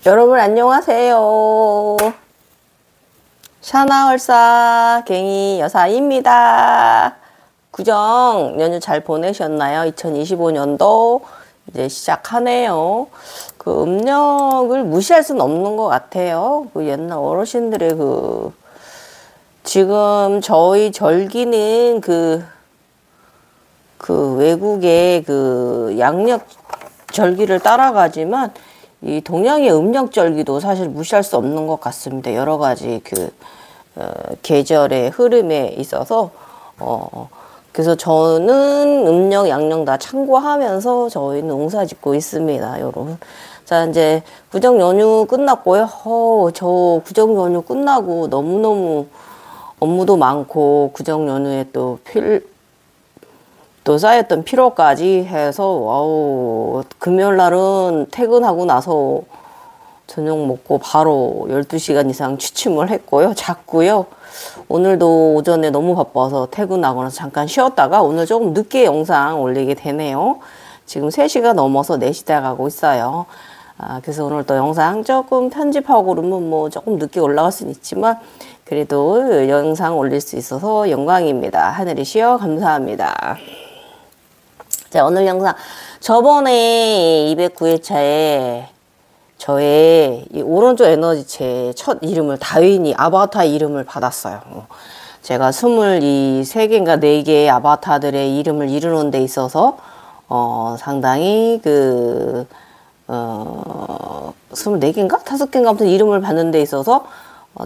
여러분 안녕하세요. 샤나월사 갱이 여사입니다. 구정 연휴 잘 보내셨나요? 2025년도 이제 시작하네요. 그 음력을 무시할 수는 없는 것 같아요. 그 옛날 어르신들의 지금 저희 절기는 그 외국의 양력 절기를 따라가지만 이 동양의 음력절기도 사실 무시할 수 없는 것 같습니다. 여러 가지 계절의 흐름에 있어서 그래서 저는 음력, 양력 다 참고하면서 저희는 농사 짓고 있습니다, 여러분. 자, 이제 구정 연휴 끝났고요. 저 구정 연휴 끝나고 너무너무 업무도 많고 구정 연휴에 또 쌓였던 피로까지 해서 금요일 날은 퇴근하고 나서 저녁 먹고 바로 12시간 이상 취침을 했고요. 잤고요. 오늘도 오전에 너무 바빠서 퇴근하고 나서 잠깐 쉬었다가 오늘 조금 늦게 영상 올리게 되네요. 지금 3시가 넘어서 4시 돼 가고 있어요. 그래서 오늘 또 영상 조금 편집하고 그러면 뭐 조금 늦게 올라갈 수는 있지만 그래도 영상 올릴 수 있어서 영광입니다. 하늘이시여 감사합니다. 자, 오늘 영상 저번에 209회차에 저의 이 오른쪽 에너지체 첫 이름을 다윈이 아바타 이름을 받았어요. 제가 23개인가 4개의 아바타들의 이름을 이루는 데 있어서 상당히 24개인가? 5개인가 아무튼 이름을 받는 데 있어서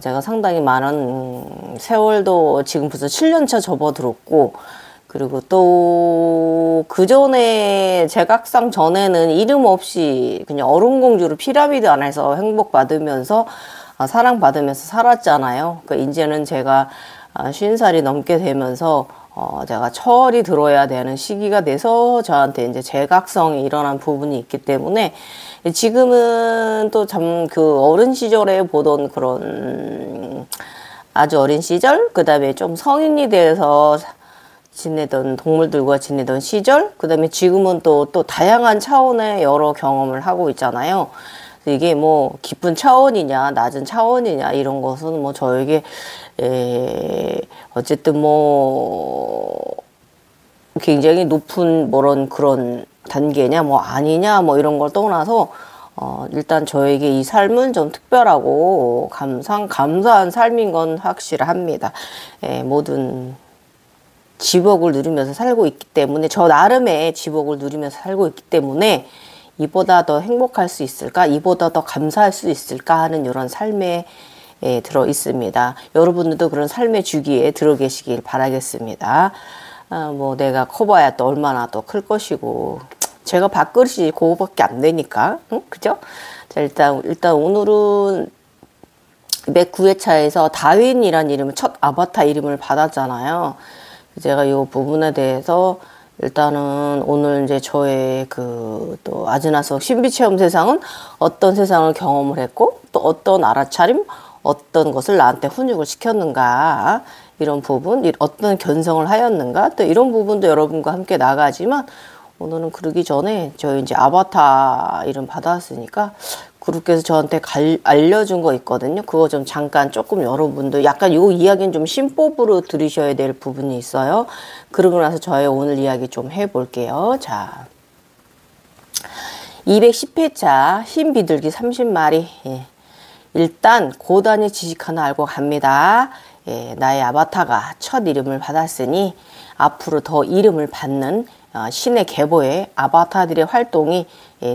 제가 상당히 많은 세월도 지금 벌써 7년차 접어들었고 그리고 또 그전에 제각상 전에는 이름 없이 그냥 얼음공주로 피라미드 안에서 행복받으면서 사랑받으면서 살았잖아요. 그러니까 이제는 제가 50살이 넘게 되면서 제가 철이 들어야 되는 시기가 돼서 저한테 이제 제각성이 일어난 부분이 있기 때문에 지금은 또 참 어린 시절에 보던 그런 아주 어린 시절 그 다음에 좀 성인이 돼서 지내던 동물들과 지내던 시절 그 다음에 지금은 또 다양한 차원의 여러 경험을 하고 있잖아요. 이게 뭐 깊은 차원이냐 낮은 차원이냐 이런 것은 뭐 저에게 어쨌든 뭐 굉장히 높은 그런 단계냐 뭐 아니냐 뭐 이런 걸 떠나서 일단 저에게 이 삶은 좀 특별하고 감사한 삶인 건 확실합니다. 모든 지복을 누리면서 살고 있기 때문에 저 나름의 지복을 누리면서 살고 있기 때문에 이보다 더 행복할 수 있을까 이보다 더 감사할 수 있을까 하는 이런 삶에 들어 있습니다. 여러분들도 그런 삶의 주기에 들어 계시길 바라겠습니다. 뭐 내가 커봐야 또 얼마나 또 클 것이고 제가 밥그릇이 그거밖에 안 되니까 그죠? 자, 일단 오늘은 209회차에서 다윈이란 이름을 첫 아바타 이름을 받았잖아요. 제가 이 부분에 대해서 일단은 오늘 이제 저의 또 아즈나석 신비체험 세상은 어떤 세상을 경험을 했고 또 어떤 알아차림 어떤 것을 나한테 훈육을 시켰는가 이런 부분 어떤 견성을 하였는가 또 이런 부분도 여러분과 함께 나가지만 오늘은 그러기 전에 저희 이제 아바타 이름 받았으니까 그룹께서 저한테 알려준 거 있거든요. 그거 좀 잠깐 조금 여러분들 약간 요 이야기는 좀 신법으로 들으셔야 될 부분이 있어요. 그러고 나서 저의 오늘 이야기 좀 해볼게요. 자, 210회차 흰 비둘기 30마리. 일단 고단위 지식 하나 알고 갑니다. 나의 아바타가 첫 이름을 받았으니 앞으로 더 이름을 받는 신의 계보의 아바타들의 활동이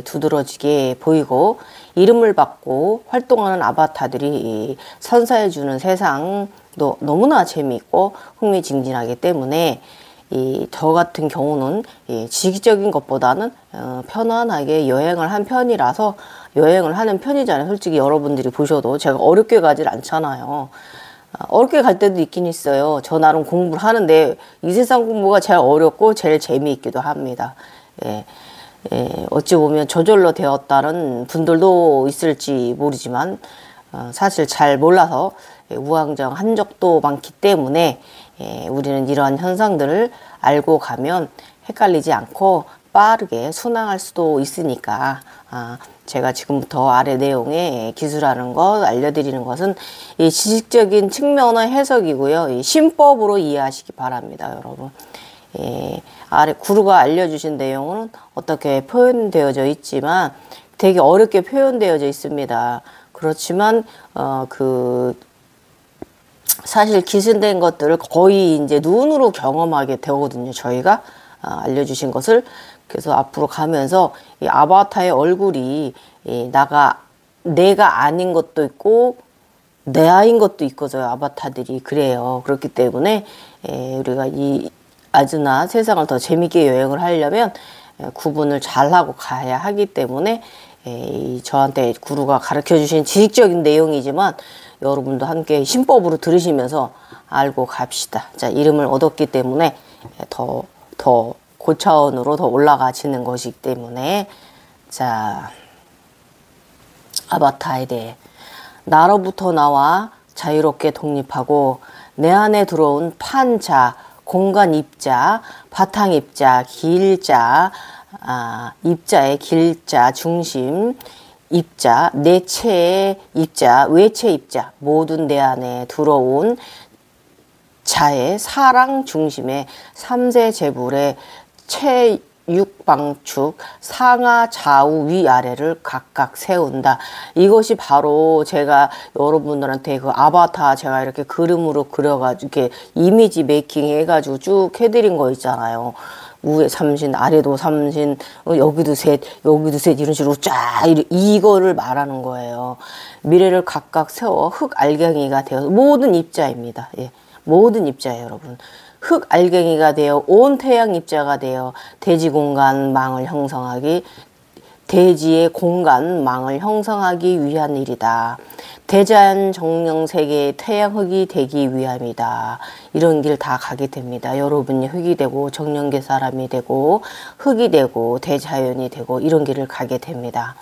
두드러지게 보이고 이름을 받고 활동하는 아바타들이 선사해주는 세상도 너무나 재미있고 흥미진진하기 때문에 저 같은 경우는 지기적인 것보다는 편안하게 여행을 한 편이라서 여행을 하는 편이잖아요. 솔직히 여러분들이 보셔도 제가 어렵게 가질 않잖아요. 어렵게 갈 때도 있긴 있어요. 저 나름 공부를 하는데 이 세상 공부가 제일 어렵고 제일 재미있기도 합니다. 어찌 보면 저절로 되었다는 분들도 있을지 모르지만 사실 잘 몰라서 우왕좌왕한 적도 많기 때문에 우리는 이러한 현상들을 알고 가면 헷갈리지 않고 빠르게 순항할 수도 있으니까 제가 지금부터 아래 내용에 기술하는 것 알려드리는 것은 이 지식적인 측면의 해석이고요. 이 신법으로 이해하시기 바랍니다, 여러분. 아래 구루가 알려주신 내용은 어떻게 표현되어져 있지만 되게 어렵게 표현되어져 있습니다. 그렇지만 사실 기술된 것들을 거의 이제 눈으로 경험하게 되거든요. 저희가 알려주신 것을. 그래서 앞으로 가면서 이 아바타의 얼굴이 내가 아닌 것도 있고 내 아인 것도 있거든요. 아바타들이 그래요. 그렇기 때문에 우리가 이 아즈나 세상을 더 재밌게 여행을 하려면 구분을 잘하고 가야 하기 때문에 저한테 구루가 가르쳐 주신 지식적인 내용이지만 여러분도 함께 신법으로 들으시면서 알고 갑시다. 자, 이름을 얻었기 때문에 더 고차원으로 더 올라가지는 것이기 때문에 자, 아바타에 대해 나로부터 나와 자유롭게 독립하고 내 안에 들어온 판자, 공간 입자, 바탕 입자, 길자, 입자의 길자, 중심, 입자, 내체의 입자, 외체 입자, 모든 내 안에 들어온 자의 사랑 중심의 삼세 제불의 체육방축, 상하, 좌우, 위아래를 각각 세운다. 이것이 바로 제가 여러분들한테 그 아바타 제가 이렇게 그림으로 그려가지고 이렇게 이미지 메이킹 해가지고 쭉 해드린 거 있잖아요. 위에 삼신, 아래도 삼신, 여기도 셋, 여기도 셋 이런 식으로 쫙 이거를 말하는 거예요. 미래를 각각 세워 흙 알갱이가 되어 모든 입자입니다. 예, 모든 입자예요, 여러분. 흙 알갱이가 되어 온 태양 입자가 되어 대지 공간망을 형성하기, 대지의 공간망을 형성하기 위한 일이다. 대자연 정령 세계의 태양 흙이 되기 위함이다. 이런 길 다 가게 됩니다. 여러분이 흙이 되고 정령계 사람이 되고 흙이 되고 대자연이 되고 이런 길을 가게 됩니다.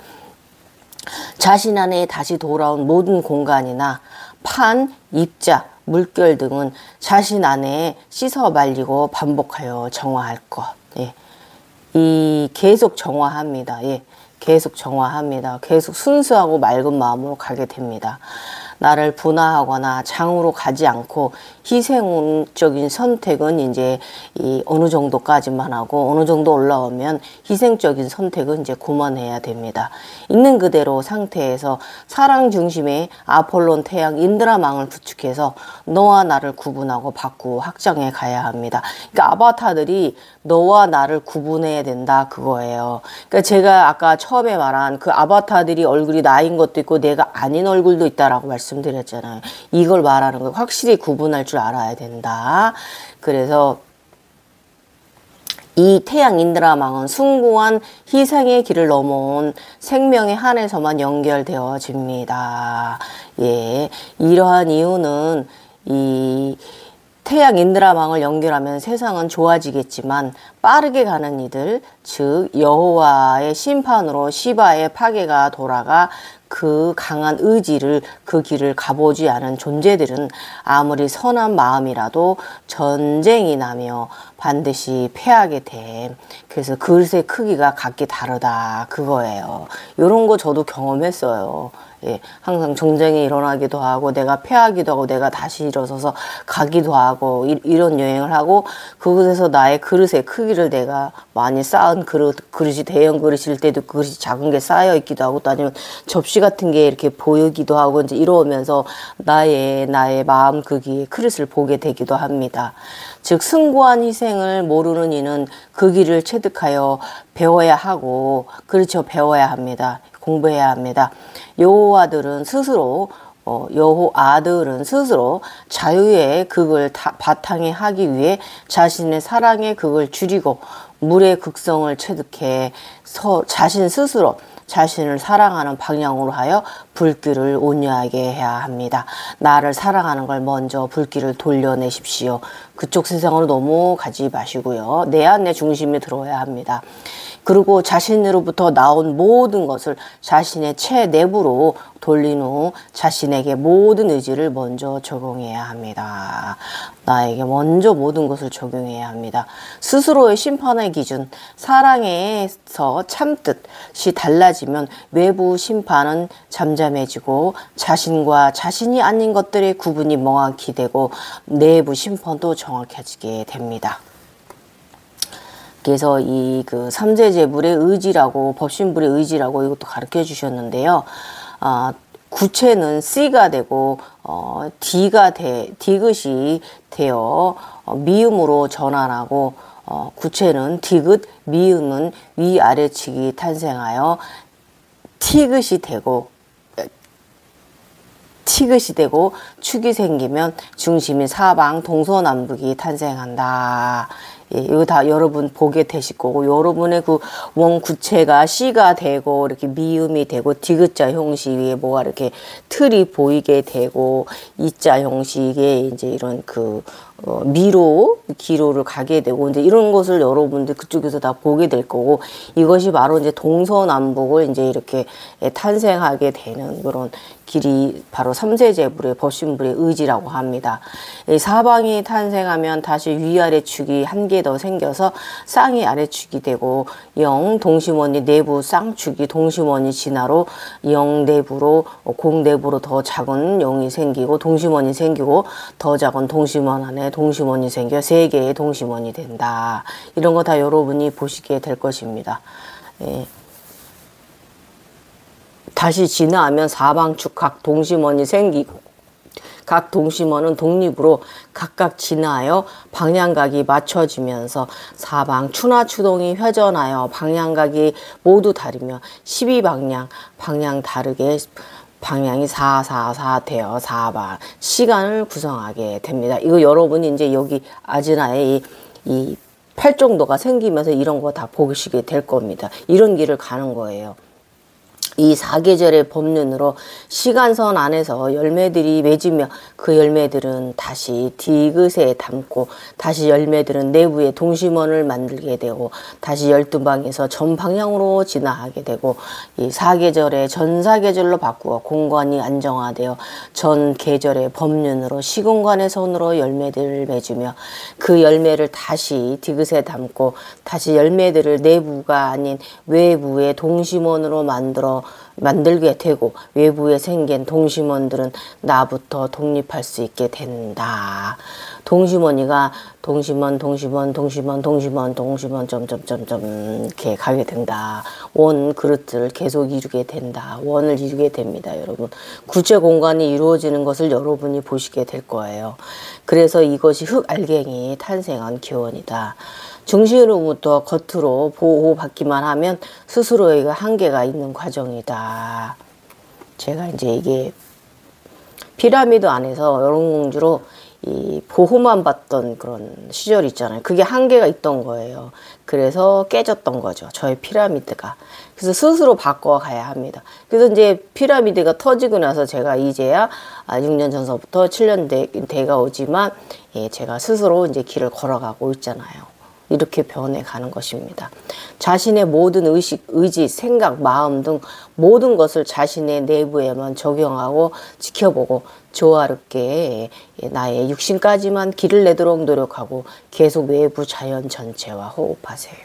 자신 안에 다시 돌아온 모든 공간이나 판, 입자, 물결 등은 자신 안에 씻어 말리고 반복하여 정화할 것. 예. 계속 정화합니다. 예. 계속 정화합니다. 계속 순수하고 맑은 마음으로 가게 됩니다. 나를 분화하거나 장으로 가지 않고 희생적인 선택은 이제 어느 정도까지만 하고 어느 정도 올라오면 희생적인 선택은 이제 그만해야 됩니다. 있는 그대로 상태에서 사랑 중심의 아폴론 태양 인드라망을 구축해서 너와 나를 구분하고 바꾸고 확장해 가야 합니다. 그러니까 아바타들이 너와 나를 구분해야 된다 그거예요. 그러니까 제가 아까 처음에 말한 그 아바타들이 얼굴이 나인 것도 있고 내가 아닌 얼굴도 있다라고 말씀드렸잖아요. 이걸 말하는 거예요. 확실히 구분할 줄 알아야 된다. 그래서 이 태양 인드라망은 숭고한 희생의 길을 넘어온 생명의 한에서만 연결되어집니다. 예, 이러한 이유는 이 태양 인드라망을 연결하면 세상은 좋아지겠지만 빠르게 가는 이들, 즉 여호와의 심판으로 시바의 파괴가 돌아가 그 강한 의지를 그 길을 가보지 않은 존재들은 아무리 선한 마음이라도 전쟁이 나며 반드시 패하게 돼. 그래서 그릇의 크기가 각기 다르다 그거예요. 이런 거 저도 경험했어요. 예, 항상 전쟁이 일어나기도 하고 내가 패하기도 하고 내가 다시 일어서서 가기도 하고 이런 여행을 하고 그곳에서 나의 그릇의 크기를 내가 많이 쌓은 그릇이 대형 그릇일 때도 그릇이 작은 게 쌓여 있기도 하고 또 아니면 접시 같은 게 이렇게 보이기도 하고 이제 이러면서 나의 마음 크기의 그릇을 보게 되기도 합니다. 즉 숭고한 희생을 모르는 이는 그 길을 체득하여 배워야 하고 그렇죠 배워야 합니다. 공부해야 합니다. 여호아들은 스스로 자유의 극을 바탕에 하기 위해 자신의 사랑의 극을 줄이고 물의 극성을 체득해 자신 스스로 자신을 사랑하는 방향으로 하여 불길을 온유하게 해야 합니다. 나를 사랑하는 걸 먼저 불길을 돌려내십시오. 그쪽 세상으로 넘어가지 마시고요. 내 안에 중심이 들어야 합니다. 그리고 자신으로부터 나온 모든 것을 자신의 체 내부로 돌린 후 자신에게 모든 의지를 먼저 적용해야 합니다. 나에게 먼저 모든 것을 적용해야 합니다. 스스로의 심판의 기준, 사랑에서 참듯이 달라지면 외부 심판은 잠잠해지고 자신과 자신이 아닌 것들의 구분이 명확히 되고 내부 심판도 정확해지게 됩니다. 그래서 이 그 삼세제불의 의지라고, 법신불의 의지라고 이것도 가르쳐 주셨는데요. 구체는 C가 되고 디귿이 되어 미음으로 전환하고 구체는 디귿, 미음은 위아래측이 탄생하여 티귿이 되고 축이 생기면 중심이 사방 동서남북이 탄생한다. 예, 이거 다 여러분 보게 되실 거고, 여러분의 그 원구체가 C가 되고 이렇게 미음이 되고 디귿자 형식에 뭐가 이렇게 틀이 보이게 되고 이자 형식에 이제 이런 그 미로, 기로를 가게 되고 이제 이런 것을 여러분들 그쪽에서 다 보게 될 거고, 이것이 바로 이제 동서남북을 이제 이렇게 탄생하게 되는 그런 길이 바로 삼세제불의 법신불의 의지라고 합니다. 사방이 탄생하면 다시 위아래축이 한 개 더 생겨서 쌍이 아래축이 되고 영 동심원이 내부 쌍축이 동심원이 진화로 영 내부로 공 내부로 더 작은 영이 생기고 동심원이 생기고 더 작은 동심원 안에 동심원이 생겨 세 개의 동심원이 된다. 이런 거 다 여러분이 보시게 될 것입니다. 예. 다시 진화하면 사방축 각 동심원이 생기고 각 동심원은 독립으로 각각 진화하여 방향각이 맞춰지면서 사방 추나추동이 회전하여 방향각이 모두 다르며 12방향 방향 다르게 방향이 444 되어 사방 시간을 구성하게 됩니다. 이거 여러분이 이제 여기 아지나에 이 팔정도가 생기면서 이런 거 다 보시게 될 겁니다. 이런 길을 가는 거예요. 이 사계절의 법륜으로 시간선 안에서 열매들이 맺으며 그 열매들은 다시 디귿에 담고 다시 열매들은 내부에 동심원을 만들게 되고 다시 12방에서 전방향으로 진화하게 되고 이 사계절의 전사계절로 바꾸어 공간이 안정화되어 전 계절의 법륜으로 시공간의 선으로 열매들을 맺으며 그 열매를 다시 디귿에 담고 다시 열매들을 내부가 아닌 외부의 동심원으로 만들게 되고 외부에 생긴 동심원들은 나부터 독립할 수 있게 된다. 동심원이가 동심원 점점점점 이렇게 가게 된다. 원 그릇을 계속 이루게 된다. 원을 이루게 됩니다. 여러분 구체 공간이 이루어지는 것을 여러분이 보시게 될 거예요. 그래서 이것이 흙알갱이 탄생한 기원이다. 중심으로부터 겉으로 보호받기만 하면 스스로에게 한계가 있는 과정이다. 제가 이제 이게 피라미드 안에서 여론공주로 이 보호만 받던 그런 시절 있잖아요. 그게 한계가 있던 거예요. 그래서 깨졌던 거죠. 저의 피라미드가. 그래서 스스로 바꿔가야 합니다. 그래서 이제 피라미드가 터지고 나서 제가 이제야 6년 전서부터 7년 돼가 오지만 예, 제가 스스로 이제 길을 걸어가고 있잖아요. 이렇게 변해가는 것입니다. 자신의 모든 의식, 의지, 생각, 마음 등 모든 것을 자신의 내부에만 적용하고 지켜보고 조화롭게 나의 육신까지만 길을 내도록 노력하고 계속 외부 자연 전체와 호흡하세요.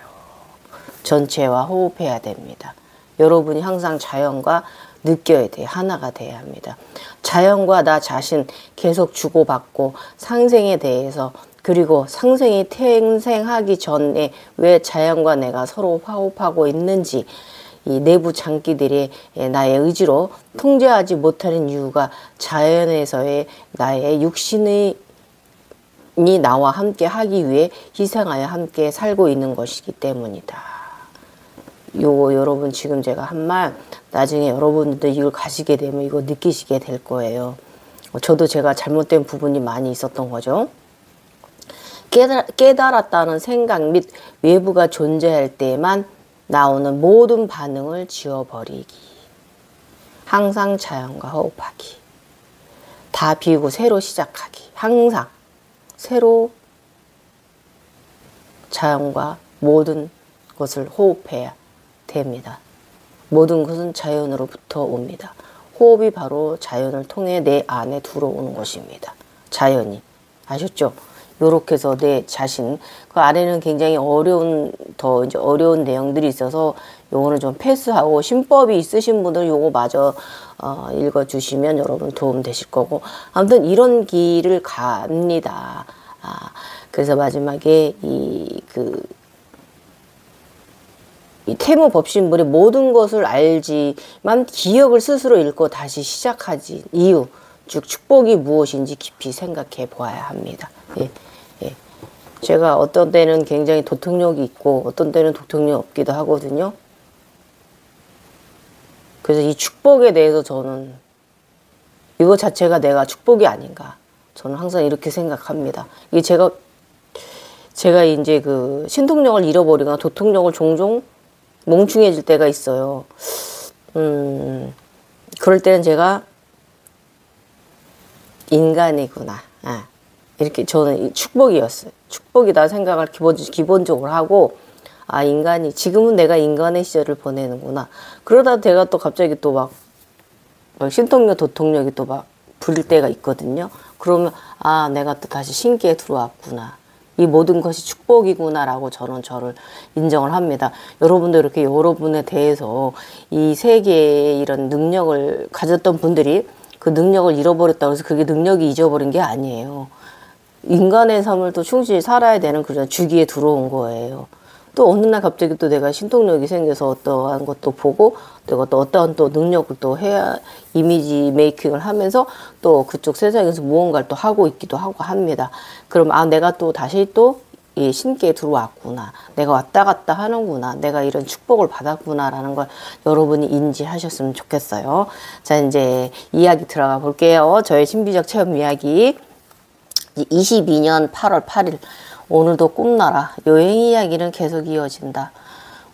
전체와 호흡해야 됩니다. 여러분이 항상 자연과 느껴야 돼요. 하나가 돼야 합니다. 자연과 나 자신 계속 주고받고 상생에 대해서 그리고 상생이 탄생하기 전에 왜 자연과 내가 서로 화합하고 있는지 이 내부 장기들이 나의 의지로 통제하지 못하는 이유가 자연에서의 나의 육신이 나와 함께 하기 위해 희생하여 함께 살고 있는 것이기 때문이다. 요거 여러분 지금 제가 한 말 나중에 여러분들도 이걸 가시게 되면 이거 느끼시게 될 거예요. 저도 제가 잘못된 부분이 많이 있었던 거죠. 깨달았다는 생각 및 외부가 존재할 때에만 나오는 모든 반응을 지워버리기. 항상 자연과 호흡하기. 다 비우고 새로 시작하기. 항상 새로 자연과 모든 것을 호흡해야 됩니다. 모든 것은 자연으로부터 옵니다. 호흡이 바로 자연을 통해 내 안에 들어오는 것입니다. 자연이. 아셨죠? 요렇게 해서 내 자신, 그 아래는 굉장히 더 이제 어려운 내용들이 있어서 요거는 좀 패스하고, 신법이 있으신 분들은 요거 마저 읽어주시면 여러분 도움 되실 거고, 아무튼 이런 길을 갑니다. 그래서 마지막에 이 태무법신불이 모든 것을 알지만 기억을 스스로 잃고 다시 시작하지 이유, 즉 축복이 무엇인지 깊이 생각해 보아야 합니다. 예, 예. 제가 어떤 때는 굉장히 도통력이 있고 어떤 때는 도통력이 없기도 하거든요. 그래서 이 축복에 대해서 저는 이거 자체가 내가 축복이 아닌가, 저는 항상 이렇게 생각합니다. 이게 제가 이제 그 신통력을 잃어버리거나 도통력을 종종 멍충해질 때가 있어요. 그럴 때는 제가 인간이구나, 이렇게 저는 축복이었어요. 축복이다 생각을 기본적으로 하고, 인간이, 지금은 내가 인간의 시절을 보내는구나. 그러다 제가 또 갑자기 또 막 신통력 도통력이 또 막 부릴 때가 있거든요. 그러면 내가 또 다시 신기에 들어왔구나, 이 모든 것이 축복이구나라고 저는 저를 인정을 합니다. 여러분도 이렇게 여러분에 대해서 이 세계의 이런 능력을 가졌던 분들이 그 능력을 잃어버렸다고 해서 그게 능력이 잊어버린 게 아니에요. 인간의 삶을 또 충실히 살아야 되는 그런 주기에 들어온 거예요. 또 어느 날 갑자기 또 내가 신통력이 생겨서 어떠한 것도 보고, 내가 또 어떠한 또 능력을 또 해야, 이미지 메이킹을 하면서 또 그쪽 세상에서 무언가를 또 하고 있기도 하고 합니다. 그럼 내가 또 다시 또 이 신기에 들어왔구나, 내가 왔다 갔다 하는구나, 내가 이런 축복을 받았구나라는 걸 여러분이 인지하셨으면 좋겠어요. 자, 이제 이야기 들어가 볼게요. 저의 신비적 체험 이야기. 22년 8월 8일 오늘도 꿈나라 여행 이야기는 계속 이어진다.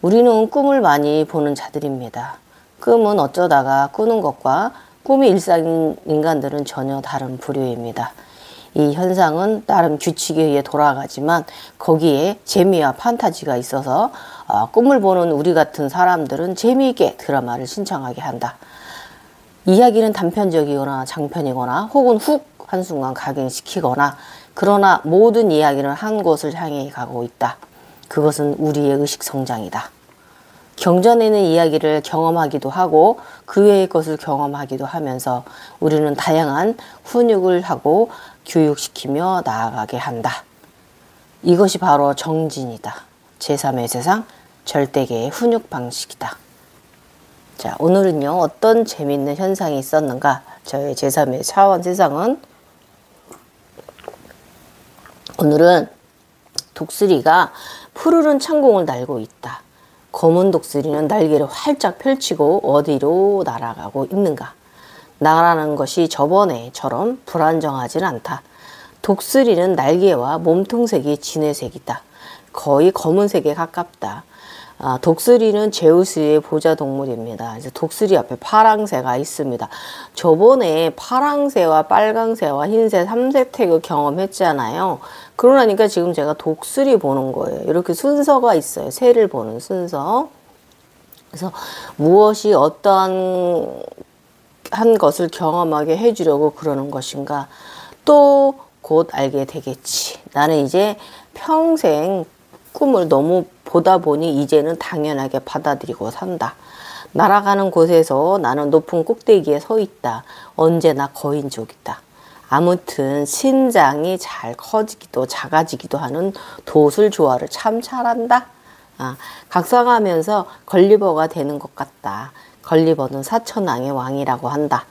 우리는 꿈을 많이 보는 자들입니다. 꿈은 어쩌다가 꾸는 것과 꿈이 일상인 인간들은 전혀 다른 부류입니다. 이 현상은 나름 규칙에 의해 돌아가지만 거기에 재미와 판타지가 있어서 꿈을 보는 우리 같은 사람들은 재미있게 드라마를 신청하게 한다. 이야기는 단편적이거나 장편이거나 혹은 훅 한순간 각인시키거나, 그러나 모든 이야기는 한 곳을 향해 가고 있다. 그것은 우리의 의식 성장이다. 경전에 있는 이야기를 경험하기도 하고 그 외의 것을 경험하기도 하면서 우리는 다양한 훈육을 하고 교육시키며 나아가게 한다. 이것이 바로 정진이다. 제3의 세상 절대계의 훈육 방식이다. 자, 오늘은요, 어떤 재미있는 현상이 있었는가? 저의 제3의 차원 세상은, 오늘은 독수리가 푸르른 창공을 날고 있다. 검은 독수리는 날개를 활짝 펼치고 어디로 날아가고 있는가? 나라는 것이 저번에처럼 불안정하진 않다. 독수리는 날개와 몸통색이 진회색이다. 거의 검은색에 가깝다. 독수리는 제우스의 보좌 동물입니다. 이제 독수리 앞에 파랑새가 있습니다. 저번에 파랑새와 빨강새와 흰새 3색 태그 경험했잖아요. 그러니까 지금 제가 독수리 보는 거예요. 이렇게 순서가 있어요. 새를 보는 순서. 그래서 무엇이 어떠한 한 것을 경험하게 해주려고 그러는 것인가, 또 곧 알게 되겠지. 나는 이제 평생 꿈을 너무 보다 보니 이제는 당연하게 받아들이고 산다. 날아가는 곳에서 나는 높은 꼭대기에 서 있다. 언제나 거인족이다. 아무튼 신장이 잘 커지기도 작아지기도 하는 도술 조화를 참 잘한다. 각성하면서 걸리버가 되는 것 같다. 걸리버는 사천왕의 왕이라고 한다.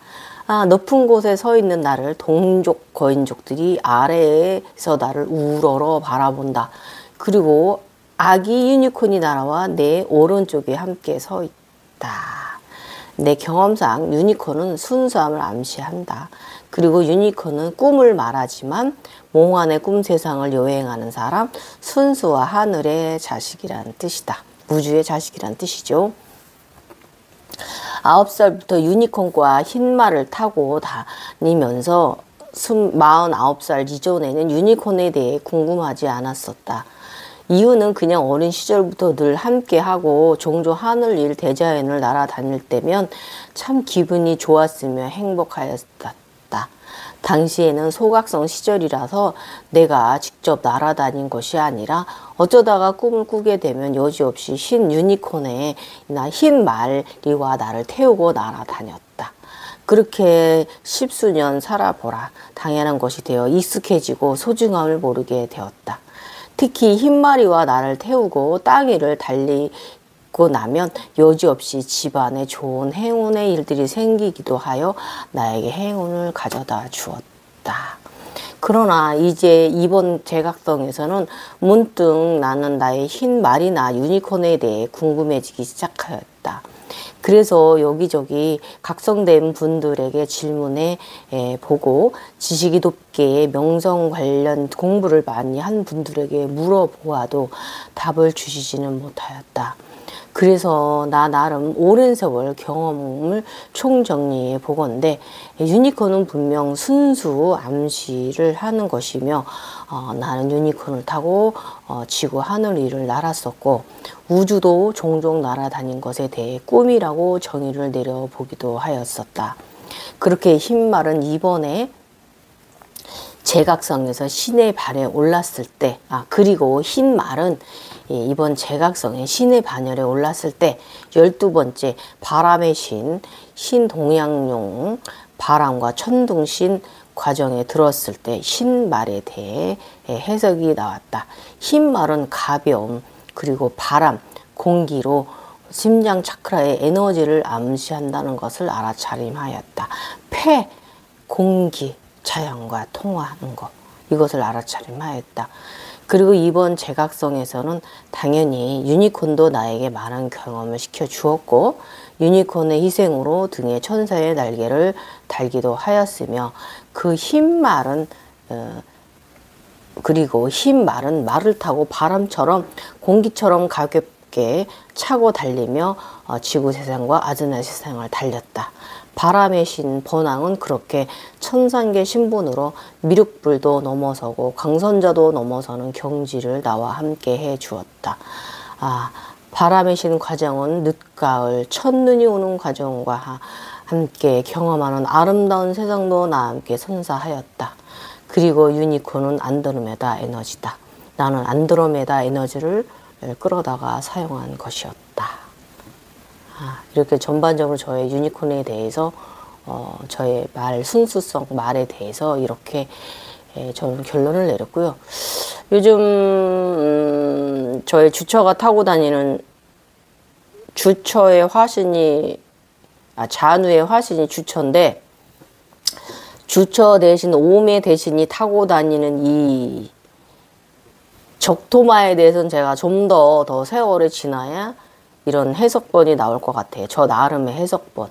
높은 곳에 서 있는 나를 동족 거인족들이 아래에서 나를 우러러 바라본다. 그리고 아기 유니콘이 날아와 내 오른쪽에 함께 서 있다. 내 경험상 유니콘은 순수함을 암시한다. 그리고 유니콘은 꿈을 말하지만 몽환의 꿈 세상을 여행하는 사람, 순수와 하늘의 자식이라는 뜻이다. 우주의 자식이라는 뜻이죠. 9살부터 유니콘과 흰말을 타고 다니면서 49살 이전에는 유니콘에 대해 궁금하지 않았었다. 이유는 그냥 어린 시절부터 늘 함께하고 종종 하늘 일 대자연을 날아다닐 때면 참 기분이 좋았으며 행복하였다. 당시에는 소각성 시절이라서 내가 직접 날아다닌 것이 아니라 어쩌다가 꿈을 꾸게 되면 여지없이 흰 유니콘에 흰 말리와 나를 태우고 날아다녔다. 그렇게 십수년 살아보라. 당연한 것이 되어 익숙해지고 소중함을 모르게 되었다. 특히 흰마리와 나를 태우고 땅 위를 달리고 나면 여지없이 집안에 좋은 행운의 일들이 생기기도 하여 나에게 행운을 가져다 주었다. 그러나 이제 이번 제각성에서는 문득 나는 나의 흰말이나 유니콘에 대해 궁금해지기 시작하였다. 그래서 여기저기 각성된 분들에게 질문해 보고 지식이 높게 명성 관련 공부를 많이 한 분들에게 물어보아도 답을 주시지는 못하였다. 그래서 나 나름 오랜 세월 경험을 총정리해 보건대 유니콘은 분명 순수 암시를 하는 것이며 나는 유니콘을 타고 지구 하늘 위를 날았었고 우주도 종종 날아다닌 것에 대해 꿈이라고 정의를 내려보기도 하였었다. 그렇게 흰말은 이번에 제각성에서 신의 발에 올랐을 때 그리고 흰말은 이번 제각성의 신의 반열에 올랐을 때 12번째 바람의 신, 신동양용, 바람과 천둥신 과정에 들었을 때 흰말에 대해 해석이 나왔다. 흰말은 가벼움 그리고 바람, 공기로 심장 차크라의 에너지를 암시한다는 것을 알아차림하였다. 폐, 공기, 자연과 통화하는 것 이것을 알아차림하였다. 그리고 이번 제각성에서는 당연히 유니콘도 나에게 많은 경험을 시켜 주었고 유니콘의 희생으로 등에 천사의 날개를 달기도 하였으며 그 흰 말은 그리고 흰 말은 말을 타고 바람처럼 공기처럼 가볍게 차고 달리며 지구 세상과 아즈나 세상을 달렸다. 바람의 신 번왕은 그렇게 천상계 신분으로 미륵불도 넘어서고 강선자도 넘어서는 경지를 나와 함께 해 주었다. 바람의 신 과정은 늦가을 첫눈이 오는 과정과 함께 경험하는 아름다운 세상도 나와 함께 선사하였다. 그리고 유니콘은 안드로메다 에너지다. 나는 안드로메다 에너지를 끌어다가 사용한 것이었다. 이렇게 전반적으로 저의 유니콘에 대해서 저의 말 순수성 말에 대해서 이렇게 저는 결론을 내렸고요. 요즘 저의 주처가 타고 다니는 주처의 화신이 잔우의 화신이 주처인데 주처 대신 오매 대신이 타고 다니는 이 적토마에 대해서는 제가 좀 더 세월이 지나야 이런 해석본이 나올 것 같아요. 저 나름의 해석본.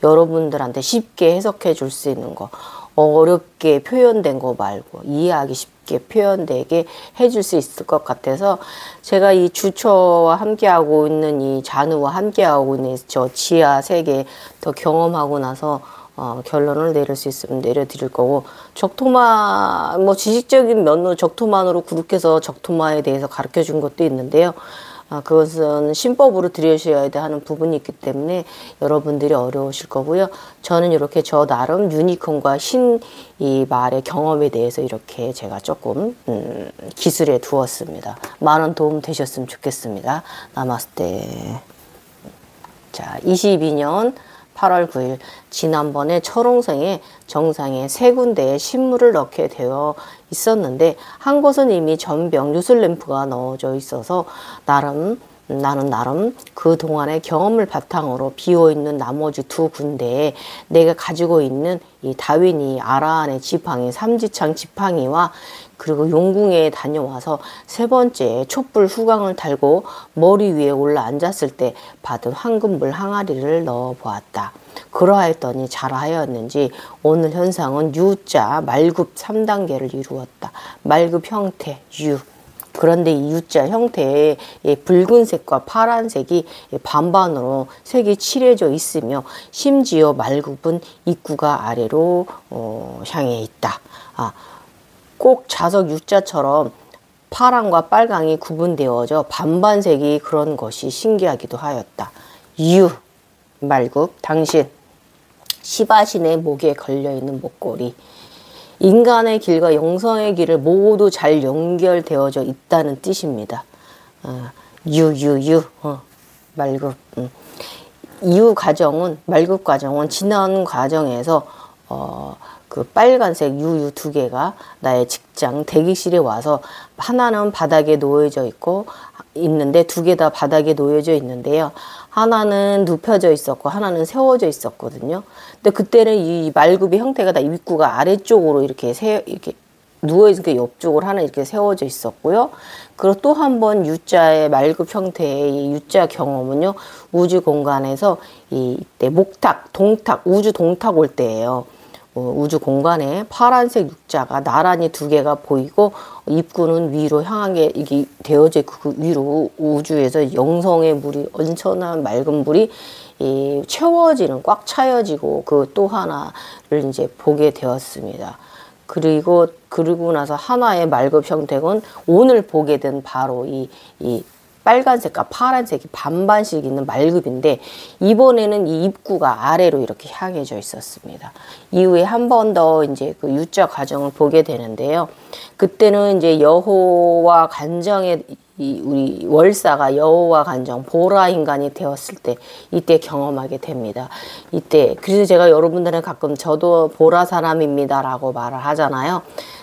여러분들한테 쉽게 해석해 줄 수 있는 거. 어렵게 표현된 거 말고 이해하기 쉽게 표현되게 해줄 수 있을 것 같아서 제가 이 주처와 함께하고 있는 이 잔우와 함께하고 있는 저 지하 세계 더 경험하고 나서 결론을 내릴 수 있으면 내려드릴 거고 적토마 뭐 지식적인 면으로 적토만으로 구룩해서 적토마에 대해서 가르쳐 준 것도 있는데요. 그것은 신법으로 들으셔야 하는 부분이 있기 때문에 여러분들이 어려우실 거고요. 저는 이렇게 저 나름 유니콘과 신 이 말의 경험에 대해서 이렇게 제가 조금 기술해 두었습니다. 많은 도움 되셨으면 좋겠습니다. 나마스테. 자, 22년 8월 9일 지난번에 철옹성에 정상에 3군데에 신물을 넣게 되어 있었는데 한 곳은 이미 전병 뉴슬램프가 넣어져 있어서 나는 나름 그동안의 경험을 바탕으로 비어있는 나머지 2군데에 내가 가지고 있는 이 다윈이 아라한의 지팡이 삼지창 지팡이와 그리고 용궁에 다녀와서 3번째 촛불 후광을 달고 머리 위에 올라 앉았을 때 받은 황금불 항아리를 넣어 보았다. 그러하였더니 잘하였는지 오늘 현상은 U자 말굽 3단계를 이루었다. 말굽 형태 U. 그런데 이 U자 형태의 붉은색과 파란색이 반반으로 색이 칠해져 있으며 심지어 말굽은 입구가 아래로 향해 있다. 꼭 자석 U자처럼 파랑과 빨강이 구분되어져 반반색이 그런 것이 신기하기도 하였다. 유 말굽 당신 시바신의 목에 걸려있는 목걸이 인간의 길과 영성의 길을 모두 잘 연결되어져 있다는 뜻입니다. 말굽 이후 과정은 말굽 과정은 지난 과정에서 그 빨간색 유유 두 개가 나의 직장 대기실에 와서 하나는 바닥에 놓여져 있는데 두 개 다 바닥에 놓여져 있는데요. 하나는 눕혀져 있었고 하나는 세워져 있었거든요. 근데 그때는 이 말굽의 형태가 다 입구가 아래쪽으로 이렇게 누워있는 게 옆쪽으로 하나 이렇게 세워져 있었고요. 그리고 또 한 번 U자의 말굽 형태의 이 U자 경험은요. 우주 공간에서 이때 목탁, 동탁, 우주 동탁 올 때예요. 우주 공간에 파란색 U자가 나란히 두 개가 보이고 입구는 위로 향하게 이게 되어져 있고 그 위로 우주에서 영성의 물이 엄청난 맑은 물이 채워지는 꽉 차여지고 그 또 하나를 이제 보게 되었습니다. 그리고 나서 하나의 말굽 형태는 오늘 보게 된 바로 이 빨간색과 파란색이 반반씩 있는 말굽인데 이번에는 이 입구가 아래로 이렇게 향해져 있었습니다. 이후에 한 번 더 이제 그 U자 과정을 보게 되는데요. 그때는 이제 여호와 간정의 우리 월사가 여호와 간정 보라 인간이 되었을 때 이때 경험하게 됩니다. 이때 그래서 제가 여러분들은 가끔 저도 보라 사람입니다라고 말을 하잖아요.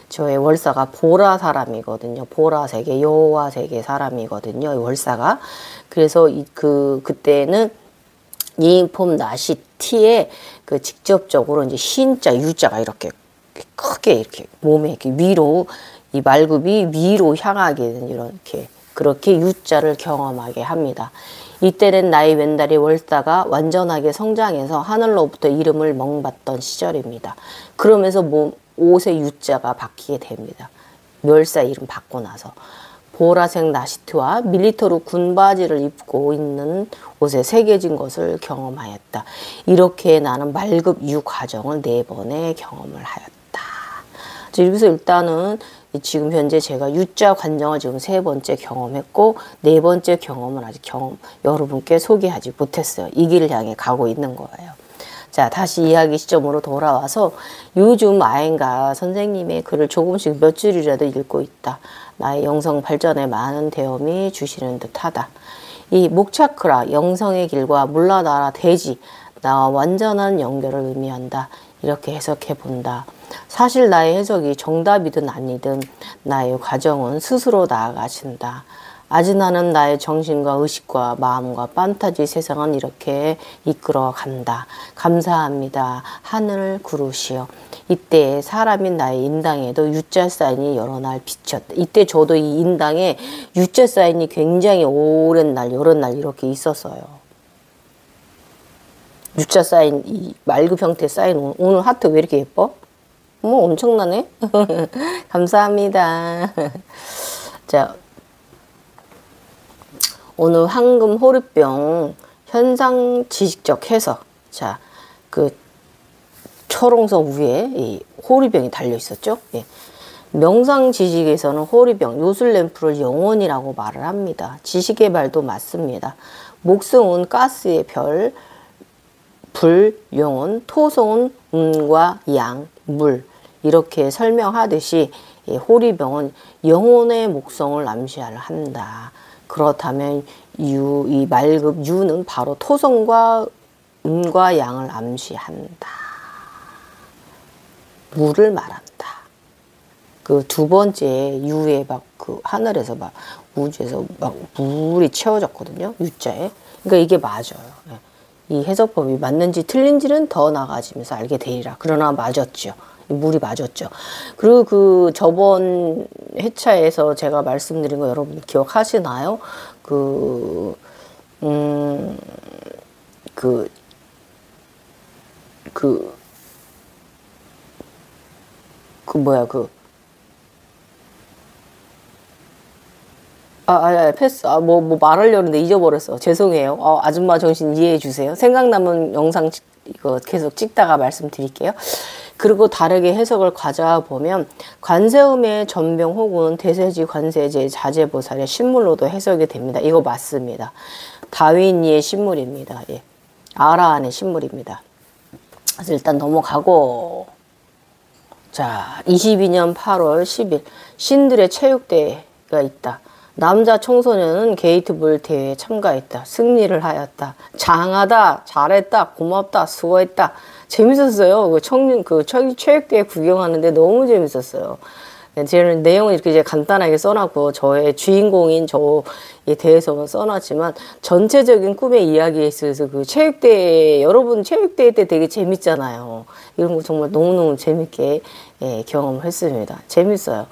저의 월사가 보라 사람이거든요. 보라색의 여호와색의 사람이거든요. 월사가. 그래서 그때는 이잉폼 나시 티에 그 직접적으로 이제 신자 유자가 이렇게 크게 이렇게 몸에 이렇게 위로 이 말굽이 위로 향하게 되는 이렇게 그렇게 U자를 경험하게 합니다. 이때는 나의 왼다리 월사가 완전하게 성장해서 하늘로부터 이름을 멍받던 시절입니다. 그러면서 옷의 U자가 바뀌게 됩니다. 멸사 이름 받고 나서 보라색 나시트와 밀리터루 군바지를 입고 있는 옷에 새겨진 것을 경험하였다. 이렇게 나는 말굽 유 과정을 4번의 경험을 하였다. 여기서 일단은 지금 현재 제가 U자 관정을 지금 3번째 경험했고 4번째 경험은 아직 여러분께 소개하지 못했어요. 이 길을 향해 가고 있는 거예요. 자, 다시 이야기 시점으로 돌아와서 요즘 아행가 선생님의 글을 조금씩 몇 줄이라도 읽고 있다. 나의 영성 발전에 많은 대험이 주시는 듯하다. 이 목차크라 영성의 길과 물러나라 대지 나와 완전한 연결을 의미한다. 이렇게 해석해 본다. 사실 나의 해석이 정답이든 아니든 나의 과정은 스스로 나아가신다. 아직 나는 나의 정신과 의식과 마음과 판타지 세상은 이렇게 이끌어 간다. 감사합니다. 하늘 구르시오. 이때 사람인 나의 인당에도 U자 사인이 여러 날 비쳤다. 이때 저도 이 인당에 U자 사인이 굉장히 오랜 날, 여러 날 이렇게 있었어요. U자 사인, 이 말굽 형태 사인 오늘 하트 왜 이렇게 예뻐? 엄청나네. 감사합니다. 자, 오늘 황금 호르병 현상 지식적 해석. 자, 그 초롱성 위에 이 호르병이 달려 있었죠. 예. 명상 지식에서는 호르병, 요술램프를 영혼이라고 말을 합니다. 지식의 말도 맞습니다. 목성은 가스의 별, 불, 영혼, 토성은 음과 양, 물 이렇게 설명하듯이 호리병은 영혼의 목성을 암시한다. 그렇다면 이 말급 유는 바로 토성과 음과 양을 암시한다. 물을 말한다. 그 두 번째 유에 막 그 하늘에서 막 우주에서 막 물이 채워졌거든요. 유자에. 그러니까 이게 맞아요. 이 해석법이 맞는지 틀린지는 더 나아가지면서 알게 되리라. 그러나 맞았죠. 물이 맞았죠. 그리고 그 저번 회차에서 제가 말씀드린 거 여러분 기억하시나요? 패스. 뭐 말하려는데 잊어버렸어. 죄송해요. 아줌마 정신 이해해 주세요. 생각나면 영상 이거 계속 찍다가 말씀드릴게요. 그리고 다르게 해석을 가져보면 관세음의 전병 혹은 대세지 관세제 자재보살의 신물로도 해석이 됩니다. 이거 맞습니다. 다윈이의 신물입니다. 예. 아라한의 신물입니다. 그래서 일단 넘어가고, 자, 22년 8월 10일 신들의 체육대회가 있다. 남자 청소년은 게이트볼 대회에 참가했다. 승리를 하였다. 장하다, 잘했다, 고맙다, 수고했다. 재밌었어요. 체육대회 구경하는데 너무 재밌었어요. 저는 내용을 이렇게 이제 간단하게 써놨고, 저의 주인공인 저에 대해서만 써놨지만, 전체적인 꿈의 이야기에 있어서 그 체육대회, 여러분 체육대회 때 되게 재밌잖아요. 이런 거 정말 너무너무 재밌게 경험을 했습니다. 재밌어요.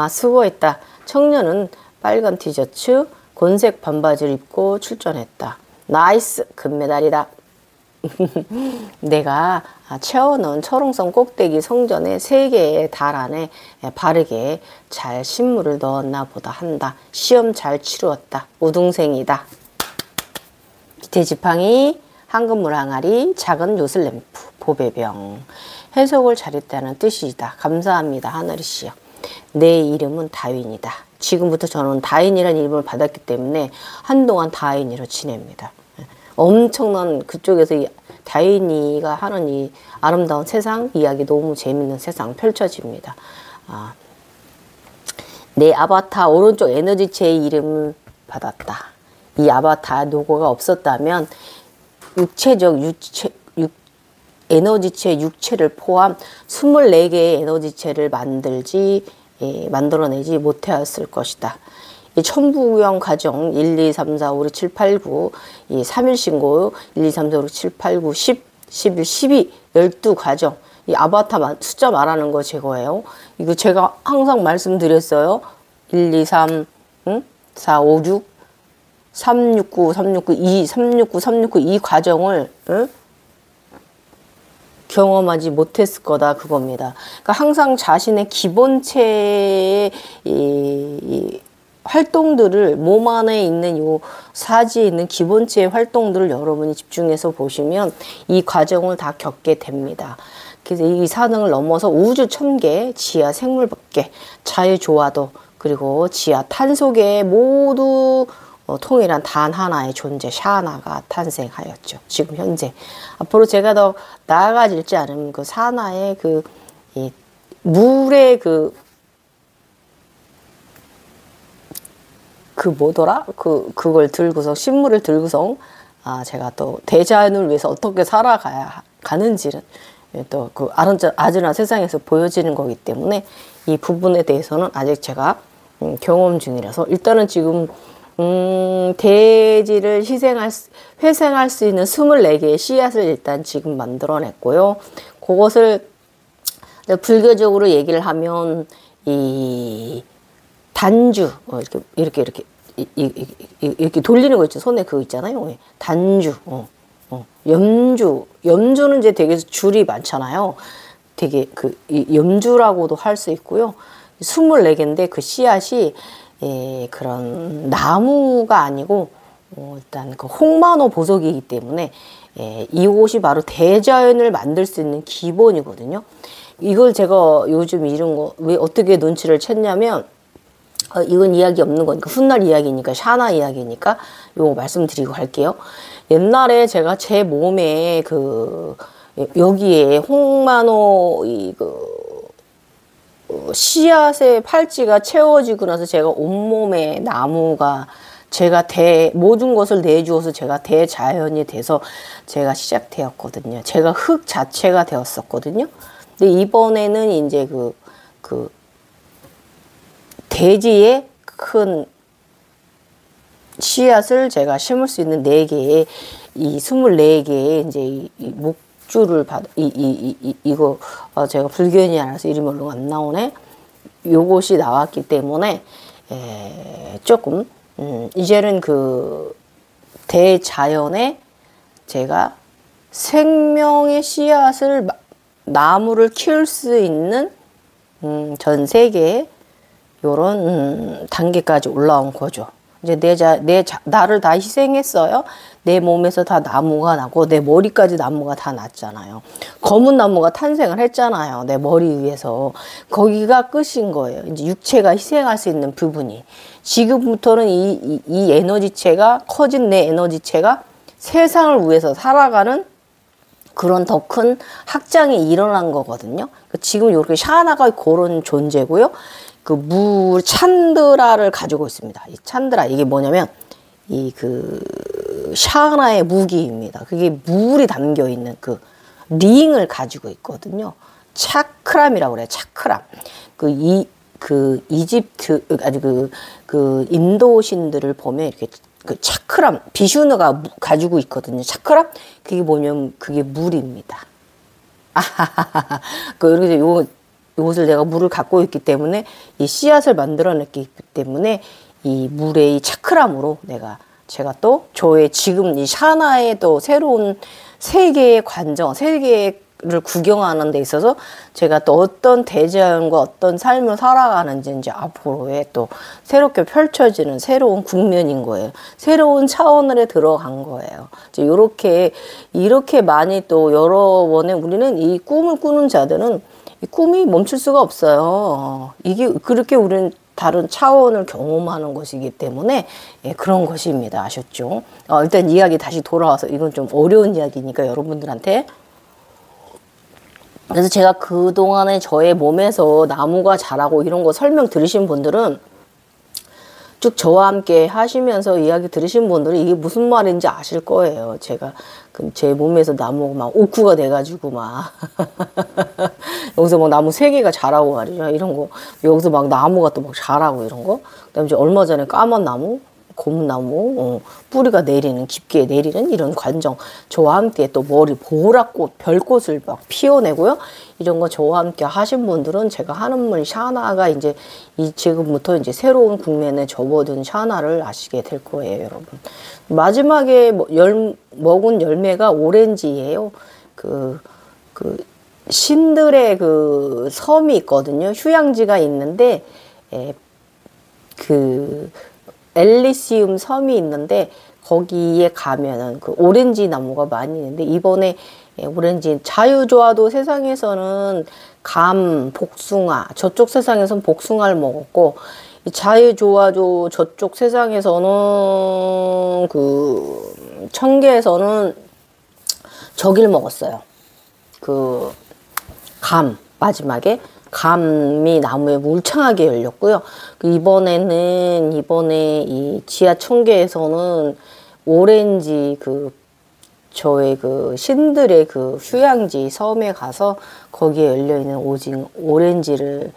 수고했다. 청년은 빨간 티셔츠, 곤색 반바지를 입고 출전했다. 나이스! 금메달이다. 내가 채워넣은 철옹성 꼭대기 성전의 3개의 달 안에 바르게 잘 신물을 넣었나 보다 한다. 시험 잘 치루었다. 우등생이다. 밑에 지팡이, 황금물 항아리, 작은 요술램프, 보배병. 해석을 잘했다는 뜻이다. 감사합니다. 하늘이시여. 내 이름은 다윈이다. 지금부터 저는 다윈이라는 이름을 받았기 때문에 한동안 다윈이로 지냅니다. 엄청난 그쪽에서 다윈이가 하는 이 아름다운 세상 이야기, 너무 재밌는 세상 펼쳐집니다. 내 아바타 오른쪽 에너지체의 이름을 받았다. 이 아바타 로고가 없었다면 에너지체 육체를 포함 24개의 에너지체를 만들어내지 못하였을 것이다. 이 천부경 과정 1, 2, 3, 4, 5, 6, 7, 8, 9, 이 3일 신고 1, 2, 3, 4, 5, 6, 7, 8, 9, 10, 11, 12, 12과정. 이 아바타 숫자 말하는 거 제거예요. 이거 제가 항상 말씀드렸어요. 1, 2, 3, 4, 5, 6, 369, 369, 2, 369, 369 이 과정을 경험하지 못했을 거다 그겁니다. 그러니까 항상 자신의 기본체의 활동들을 몸 안에 있는 요 사지에 있는 기본체의 활동들을 여러분이 집중해서 보시면 이 과정을 다 겪게 됩니다. 그래서 이 사능을 넘어서 우주 천계, 지하 생물밖에, 자유조화도, 그리고 지하 탄소계 모두 통일한 단 하나의 존재 샤나가 탄생하였죠. 지금 현재 앞으로 제가 더 나아가질지 않으면 그 사나의 이 물의 뭐더라? 그걸 들고서, 신물을 들고서, 제가 또 대자연을 위해서 어떻게 살아가야 가는지를 또 그 아즈나 세상에서 보여지는 거기 때문에 이 부분에 대해서는 아직 제가 경험 중이라서 일단은 지금, 대지를 회생할 수 있는 24개의 씨앗을 일단 지금 만들어냈고요. 그것을 불교적으로 얘기를 하면, 이 단주, 이렇게 돌리는 거 있죠. 손에 그거 있잖아요. 단주, 염주는 이제 되게 줄이 많잖아요. 되게 염주라고도 할 수 있고요. 24개인데 그 씨앗이 그런 나무가 아니고, 일단 그 홍만호 보석이기 때문에, 이곳이 바로 대자연을 만들 수 있는 기본이거든요. 이걸 제가 요즘 이런 거 왜 어떻게 눈치를 챘냐면, 이건 이야기 없는 거니까, 훗날 이야기니까, 샤나 이야기니까 요거 말씀드리고 갈게요. 옛날에 제가 제 몸에 여기에 홍만호 씨앗의 팔찌가 채워지고 나서 제가 온몸에 나무가 제가 모든 것을 내주어서 제가 대자연이 돼서 제가 시작되었거든요. 제가 흙 자체가 되었었거든요. 근데 이번에는 이제 대지에 큰 씨앗을 제가 심을 수 있는 4개의, 이 24개의 이제 이 목줄을 이거, 제가 불교인이 아니라서 이름이 얼른 안 나오네. 요것이 나왔기 때문에, 조금, 이제는 대자연에 제가 생명의 씨앗을, 나무를 키울 수 있는, 전 세계에 요런 단계까지 올라온 거죠. 이제 나를 다 희생했어요. 내 몸에서 다 나무가 나고 내 머리까지 나무가 다 났잖아요. 검은 나무가 탄생을 했잖아요. 내 머리 위에서. 거기가 끝인 거예요. 이제 육체가 희생할 수 있는 부분이. 지금부터는 이 에너지체가, 커진 내 에너지체가 세상을 위해서 살아가는 그런 더 큰 확장이 일어난 거거든요. 지금 이렇게 샤나가 그런 존재고요. 그 찬드라를 가지고 있습니다. 이 찬드라, 이게 뭐냐면, 샤나의 무기입니다. 그게 물이 담겨 있는 그 링을 가지고 있거든요. 차크람이라고 그래요. 차크람. 이집트, 인도 신들을 보면 이렇게 그 차크람, 비슈누가 가지고 있거든요. 차크람? 그게 뭐냐면, 그게 물입니다. 이렇게 요것을 내가 물을 갖고 있기 때문에 이 씨앗을 만들어냈기 때문에 이 물의 이 차크람으로 제가 또 저의 지금 이 샤나의 또 새로운 세계의 관정, 세계를 구경하는 데 있어서 제가 또 어떤 대자연과 어떤 삶을 살아가는지 이제 앞으로의 또 새롭게 펼쳐지는 새로운 국면인 거예요. 새로운 차원으로 들어간 거예요. 이제 이렇게 많이 또 여러 번에 우리는 이 꿈을 꾸는 자들은 이 꿈이 멈출 수가 없어요. 이게 그렇게 우리는 다른 차원을 경험하는 것이기 때문에 그런 것입니다. 아셨죠? 일단 이야기 다시 돌아와서 이건 좀 어려운 이야기니까 여러분들한테. 그래서 제가 그동안에 저의 몸에서 나무가 자라고 이런 거 설명 들으신 분들은 쭉 저와 함께 하시면서 이야기 들으신 분들은 이게 무슨 말인지 아실 거예요. 제가 제 몸에서 나무가 막 옥구가 돼가지고 막 여기서 막 나무 3개가 자라고 말이죠. 이런 거. 여기서 막 나무가 또 막 자라고 이런 거. 그다음에 이제 얼마 전에 까만 나무, 고무 나무, 뿌리가 깊게 내리는 이런 관정. 저와 함께 또 머리 보라꽃, 별꽃을 막 피워내고요. 이런 거 저와 함께 하신 분들은 제가 하는 말 샤나가 이제 지금부터 이제 새로운 국면에 접어든 샤나를 아시게 될 거예요, 여러분. 마지막에 먹은 열매가 오렌지예요. 신들의 그 섬이 있거든요. 휴양지가 있는데, 엘리시움 섬이 있는데, 거기에 가면은 그 오렌지 나무가 많이 있는데, 이번에 오렌지 자유조화도 세상에서는 감, 복숭아, 저쪽 세상에서는 복숭아를 먹었고, 자유조화도 저쪽 세상에서는 청계에서는 저길 먹었어요. 마지막에 감이 나무에 울창하게 열렸고요. 이번에 이 지하 청계에서는 오렌지 저의 신들의 휴양지 섬에 가서 거기에 열려있는 오렌지를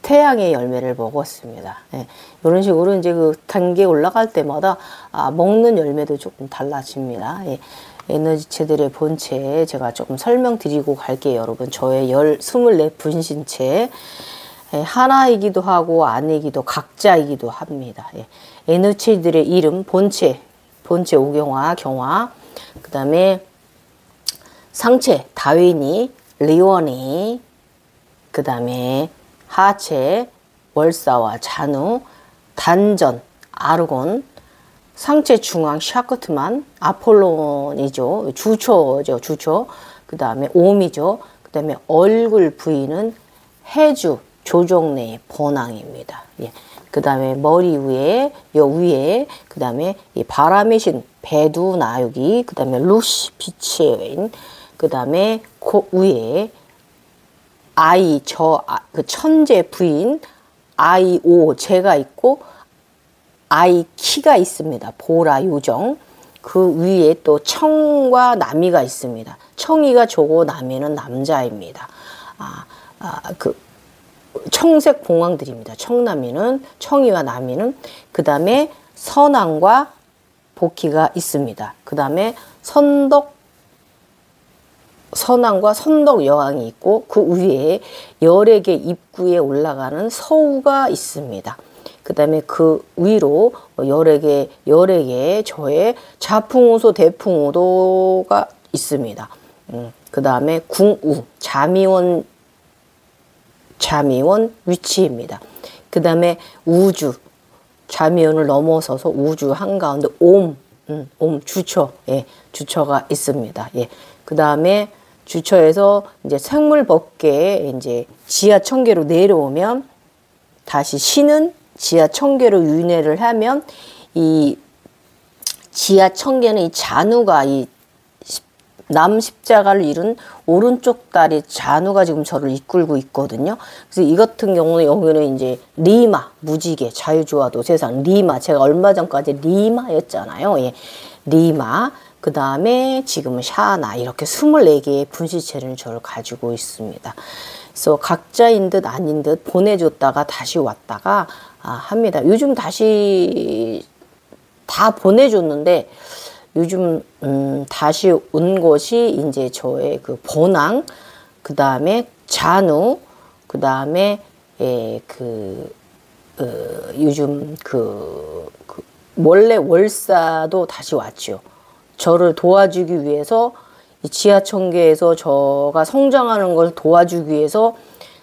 태양의 열매를 먹었습니다. 이런 식으로 이제 단계 올라갈 때마다 먹는 열매도 조금 달라집니다. 에너지체들의 본체 제가 조금 설명드리고 갈게요. 여러분, 저의 24분신체 하나이기도 하고 아니기도 각자이기도 합니다. 에너지체들의 이름, 본체 오경화, 경화, 그 다음에 상체, 다윈이, 리원이, 그 다음에 하체, 월사와 잔우, 단전, 아르곤, 상체 중앙 샤크트만, 아폴론이죠. 주초. 그 다음에 옴이죠. 그 다음에 얼굴 부위는 해주, 조종래, 번왕입니다. 그 다음에 머리 위에, 그 다음에 이 바람의 신, 배두, 나유기, 그 다음에 루시, 빛의 여인, 그 다음에 위에 천재 부인, 아이오, 제가 있고, 키가 있습니다. 보라, 요정. 그 위에 또 청과 나미가 있습니다. 청이가 저고 나미는 남자입니다. 청색 봉황들입니다. 청이와 나미는. 그 다음에 선왕과 복희가 있습니다. 그 다음에 선왕과 선덕 여왕이 있고, 그 위에 열에게 입구에 올라가는 서우가 있습니다. 그 다음에 그 위로 열에게 저의 자풍우소, 대풍우도가 있습니다. 그 다음에 궁우, 자미원 위치입니다. 그 그 다음에 우주, 자미연을 넘어서서 우주 한가운데 옴, 주처, 예, 주처가 있습니다. 예, 그 다음에 주처에서 이제 생물법계에 이제 지하 천계로 내려오면 다시 신은 지하 천계로 윤회를 하면 이 지하 천계는 이 잔우가 이 남십자가를 이룬 오른쪽 다리 잔우가 지금 저를 이끌고 있거든요. 그래서 이 같은 경우는 여기는 이제 리마, 무지개, 자유주와도 세상, 리마. 제가 얼마 전까지 리마였잖아요. 예. 리마. 그 다음에 지금은 샤나. 이렇게 24개의 분시체를 저를 가지고 있습니다. 그래서 각자인 듯 아닌 듯 보내줬다가 다시 왔다가 합니다. 요즘 다시 다 보내줬는데 요즘 다시 온 것이 이제 저의 그 본왕, 그 다음에 잔우, 그 다음에 요즘 원래 월사도 다시 왔죠. 저를 도와주기 위해서 이 지하천계에서 저가 성장하는 걸 도와주기 위해서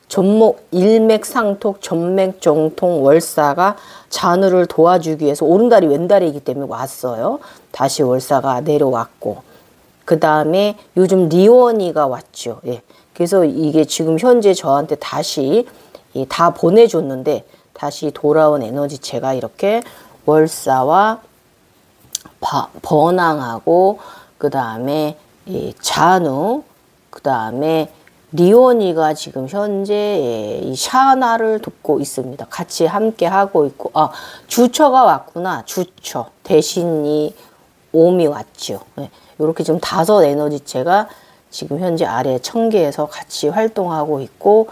전목 일맥상톡 전맥정통 월사가 잔우를 도와주기 위해서 오른다리 왼다리이기 때문에 왔어요. 다시 월사가 내려왔고 그 다음에 요즘 리원이가 왔죠. 예. 그래서 이게 지금 현재 저한테 다시 다 보내줬는데 다시 돌아온 에너지체가 이렇게 월사와 번왕하고 그 다음에 잔우 그 다음에 리온이가 지금 현재 이 샤나를 돕고 있습니다. 같이 함께 하고 있고 주처가 왔구나. 주처 대신 이 옴이 왔죠. 네. 이렇게 지금 5 에너지체가 지금 현재 아래 천계에서 같이 활동하고 있고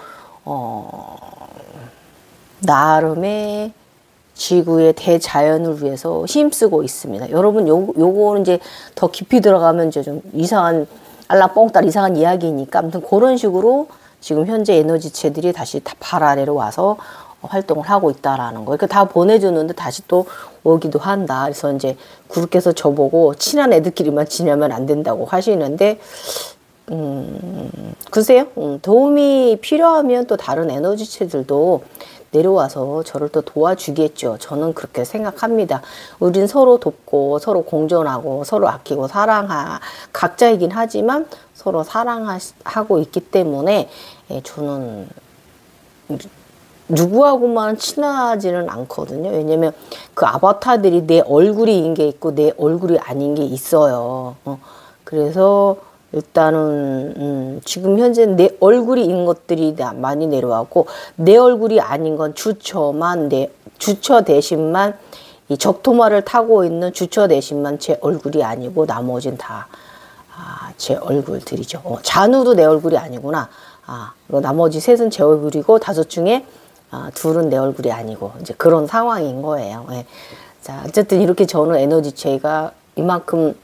나름의 지구의 대자연을 위해서 힘쓰고 있습니다. 여러분 요거는 이제 더 깊이 들어가면 이제 좀 이상한 알랑뽕딸 이상한 이야기니까 아무튼 그런 식으로 지금 현재 에너지체들이 다시 다 발 아래로 와서 활동을 하고 있다라는 거. 그러니까 다 보내줬는데 다시 또 오기도 한다. 그래서 이제 구루께서 저보고 친한 애들끼리만 지내면 안 된다고 하시는데 글쎄요. 도움이 필요하면 또 다른 에너지체들도 내려와서 저를 또 도와주겠죠. 저는 그렇게 생각합니다. 우린 서로 돕고 서로 공존하고 서로 아끼고 각자이긴 하지만 서로 사랑하고 있기 때문에 저는 누구하고만 친하지는 않거든요. 왜냐면 그 아바타들이 내 얼굴인 게 있고 내 얼굴이 아닌 게 있어요. 그래서 일단은 지금 현재 내 얼굴인 것들이 많이 내려왔고 내 얼굴이 아닌 건 주처만 주처 대신만 이 적토마를 타고 있는 주처 대신만 제 얼굴이 아니고 나머진 다 제 얼굴들이죠. 잔우도 내 얼굴이 아니구나. 나머지 셋은 제 얼굴이고 5 중에 2은 내 얼굴이 아니고 이제 그런 상황인 거예요. 예. 자, 어쨌든 이렇게 저는 에너지체가 이만큼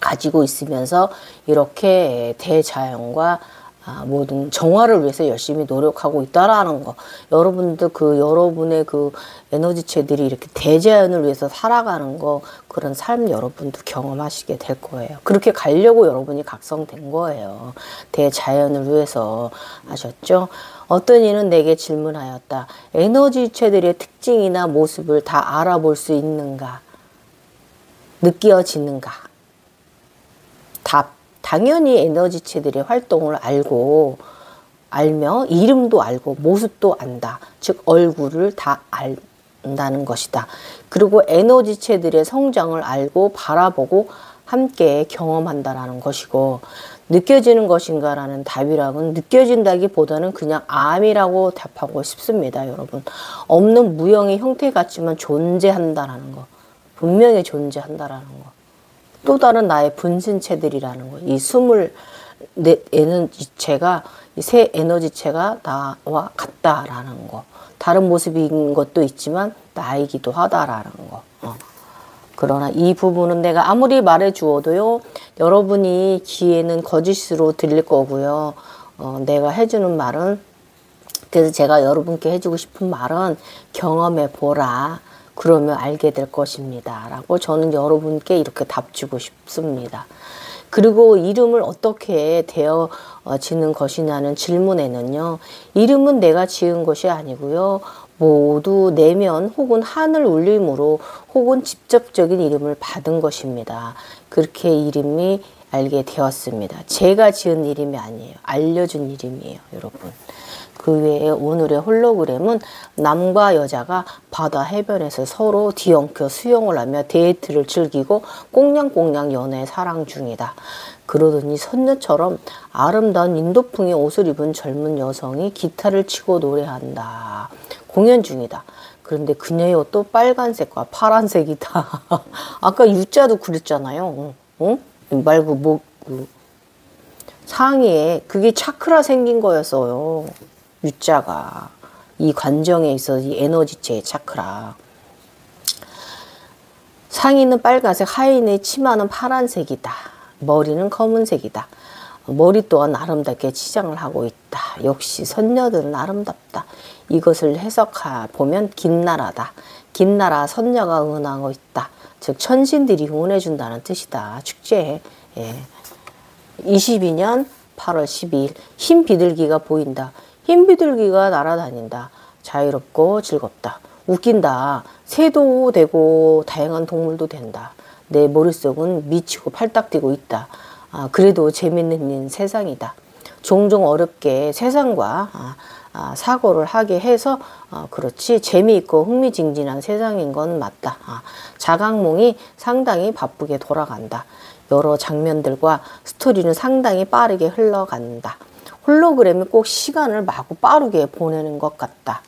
가지고 있으면서 이렇게 대자연과 모든 정화를 위해서 열심히 노력하고 있다라는 거. 여러분들 여러분의 그 에너지체들이 이렇게 대자연을 위해서 살아가는 거, 그런 삶 여러분도 경험하시게 될 거예요. 그렇게 가려고 여러분이 각성된 거예요. 대자연을 위해서. 아셨죠? 어떤 이는 내게 질문하였다. 에너지체들의 특징이나 모습을 다 알아볼 수 있는가? 느껴지는가? 답. 당연히 에너지체들의 활동을 알며 이름도 알고 모습도 안다. 즉 얼굴을 다 안다는 것이다. 그리고 에너지체들의 성장을 알고 바라보고 함께 경험한다라는 것이고, 느껴지는 것인가라는 답이랑은 느껴진다기보다는 그냥 암이라고 답하고 싶습니다. 여러분. 없는 무형의 형태 같지만 존재한다라는 거. 분명히 존재한다라는 거. 또 다른 나의 분신체들이라는 거. 이 24 에너지체가, 이 세 에너지체가 나와 같다라는 거. 다른 모습인 것도 있지만 나이기도 하다라는 거. 그러나 이 부분은 내가 아무리 말해 주어도요, 여러분이 귀에는 거짓으로 들릴 거고요. 내가 해주는 말은, 그래서 제가 여러분께 해주고 싶은 말은 경험해 보라. 그러면 알게 될 것입니다. 라고 저는 여러분께 이렇게 답 주고 싶습니다. 그리고 이름을 어떻게 되어지는 것이냐는 질문에는요, 이름은 내가 지은 것이 아니고요, 모두 내면 혹은 하늘 울림으로 혹은 직접적인 이름을 받은 것입니다. 그렇게 이름이 알게 되었습니다. 제가 지은 이름이 아니에요. 알려준 이름이에요, 여러분. 그 외에 오늘의 홀로그램은 남과 여자가 바다 해변에서 서로 뒤엉켜 수영을 하며 데이트를 즐기고 꽁냥꽁냥 연애 사랑 중이다. 그러더니 선녀처럼 아름다운 인도풍의 옷을 입은 젊은 여성이 기타를 치고 노래한다. 공연 중이다. 그런데 그녀의 옷도 빨간색과 파란색이다. 아까 U자도 그랬잖아요. 어? 말고 뭐 상의에 그게 차크라 생긴 거였어요. U자가 이 관정에 있어서 이 에너지체의 차크라. 상의는 빨간색, 하의의 치마는 파란색이다. 머리는 검은색이다. 머리 또한 아름답게 치장을 하고 있다. 역시 선녀들은 아름답다. 이것을 해석하 보면 긴나라다. 긴나라 선녀가 응원하고 있다. 즉 천신들이 응원해준다는 뜻이다. 축제에. 예. 22년 8월 12일 흰 비둘기가 보인다. 흰 비둘기가 날아다닌다. 자유롭고 즐겁다. 웃긴다. 새도 되고 다양한 동물도 된다. 내 머릿속은 미치고 팔딱 뛰고 있다. 그래도 재밌는 세상이다. 종종 어렵게 세상과 사고를 하게 해서 그렇지 재미있고 흥미진진한 세상인 건 맞다. 자각몽이 상당히 바쁘게 돌아간다. 여러 장면들과 스토리는 상당히 빠르게 흘러간다. 홀로그램이 꼭 시간을 마구 빠르게 보내는 것 같다.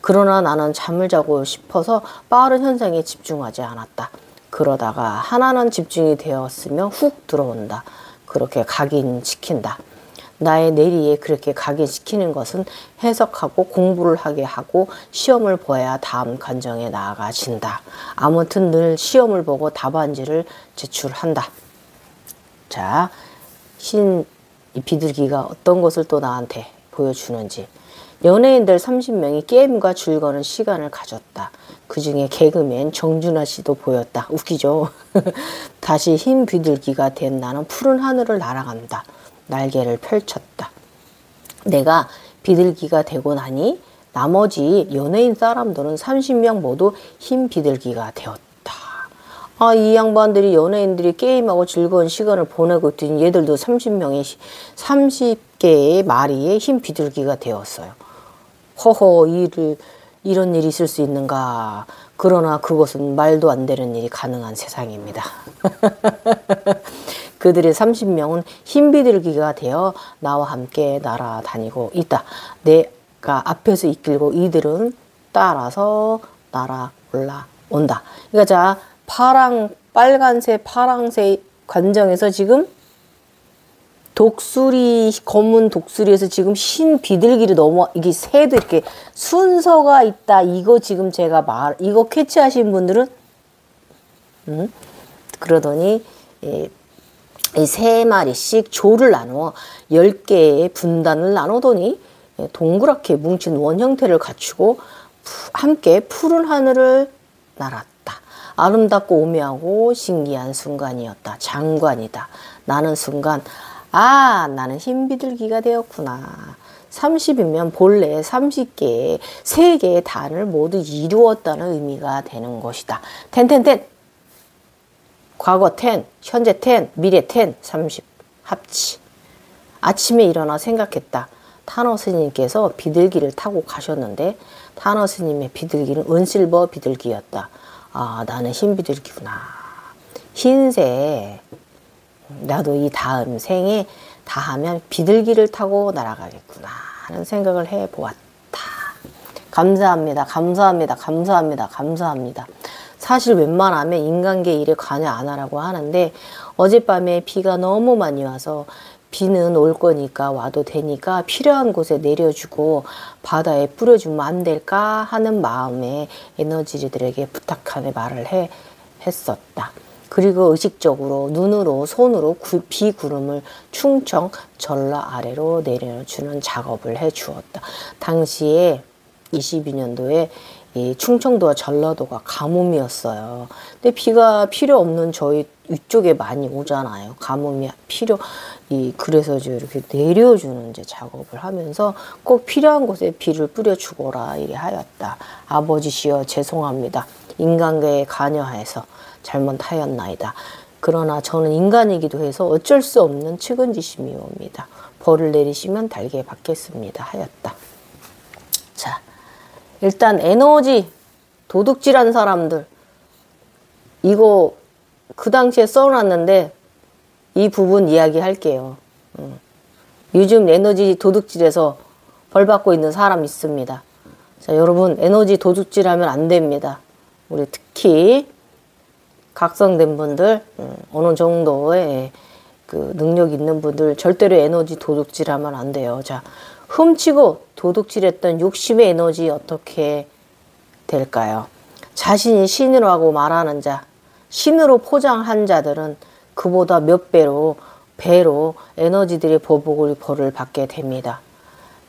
그러나 나는 잠을 자고 싶어서 빠른 현상에 집중하지 않았다. 그러다가 하나는 집중이 되었으며 훅 들어온다. 그렇게 각인시킨다. 나의 내리에 그렇게 각인시키는 것은 해석하고 공부를 하게 하고 시험을 봐야 다음 관정에 나아가진다. 아무튼 늘 시험을 보고 답안지를 제출한다. 자, 이 비둘기가 어떤 것을 또 나한테 보여주는지. 연예인들 30명이 게임과 즐거운 시간을 가졌다. 그 중에 개그맨 정준하 씨도 보였다. 웃기죠? 다시 흰 비둘기가 된 나는 푸른 하늘을 날아간다. 날개를 펼쳤다. 내가 비둘기가 되고 나니 나머지 연예인 사람들은 30명 모두 흰 비둘기가 되었다. 이 양반들이 연예인들이 게임하고 즐거운 시간을 보내고 있더니 얘들도 30개의 마리의 흰 비둘기가 되었어요. 허허, 이런 일이 있을 수 있는가. 그러나 그것은 말도 안 되는 일이 가능한 세상입니다. 그들의 30명은 흰 비둘기가 되어 나와 함께 날아다니고 있다. 내가 앞에서 이끌고 이들은 따라서 날아 올라온다. 그러니까 자, 빨간색, 파랑색 관정에서 지금 검은 독수리에서 지금 흰 비둘기를 이게 새도 이렇게 순서가 있다. 이거 지금 제가 이거 캐치하신 분들은, 그러더니, 이 3마리씩 조를 나누어 10개의 분단을 나누더니 동그랗게 뭉친 원형태를 갖추고 함께 푸른 하늘을 날았다. 아름답고 오묘하고 신기한 순간이었다. 장관이다. 나는 순간 나는 흰 비둘기가 되었구나. 30이면 본래 30개의 3개의 단을 모두 이루었다는 의미가 되는 것이다. 텐 과거 텐, 현재 텐, 미래 텐, 30 합치. 아침에 일어나 생각했다. 타너 스님께서 비둘기를 타고 가셨는데 타너 스님의 비둘기는 은실버 비둘기였다. 나는 흰 비둘기구나. 흰새. 나도 이 다음 생에 다 하면 비둘기를 타고 날아가겠구나 하는 생각을 해보았다. 감사합니다. 사실 웬만하면 인간계 일에 관여 안 하라고 하는데 어젯밤에 비가 너무 많이 와서 비는 올 거니까 와도 되니까 필요한 곳에 내려주고 바다에 뿌려주면 안 될까 하는 마음에 에너지들에게 부탁하는 말을 했었다. 그리고 의식적으로 눈으로 손으로 비구름을 충청 전라 아래로 내려주는 작업을 해주었다. 당시에 22년도에 이 충청도와 전라도가 가뭄이었어요. 근데 비가 필요 없는 저희 위쪽에 많이 오잖아요. 가뭄이 그래서 이렇게 내려주는 이제 작업을 하면서 꼭 필요한 곳에 비를 뿌려 주거라 이래 하였다. 아버지시여 죄송합니다. 인간계에 관여해서 잘못하였나이다. 그러나 저는 인간이기도 해서 어쩔 수 없는 측은지심이옵니다. 벌을 내리시면 달게 받겠습니다 하였다. 자, 일단 에너지 도둑질한 사람들 이거 그 당시에 써놨는데 이 부분 이야기할게요. 요즘 에너지 도둑질에서 벌 받고 있는 사람 있습니다. 자, 여러분 에너지 도둑질하면 안 됩니다. 우리 특히 각성된 분들, 어느 정도의 그 능력 있는 분들 절대로 에너지 도둑질하면 안 돼요. 자, 훔치고 도둑질했던 욕심의 에너지 어떻게 될까요? 자신이 신이라고 말하는 자, 신으로 포장한 자들은 그보다 몇 배로 에너지들의 보복을 벌을 받게 됩니다.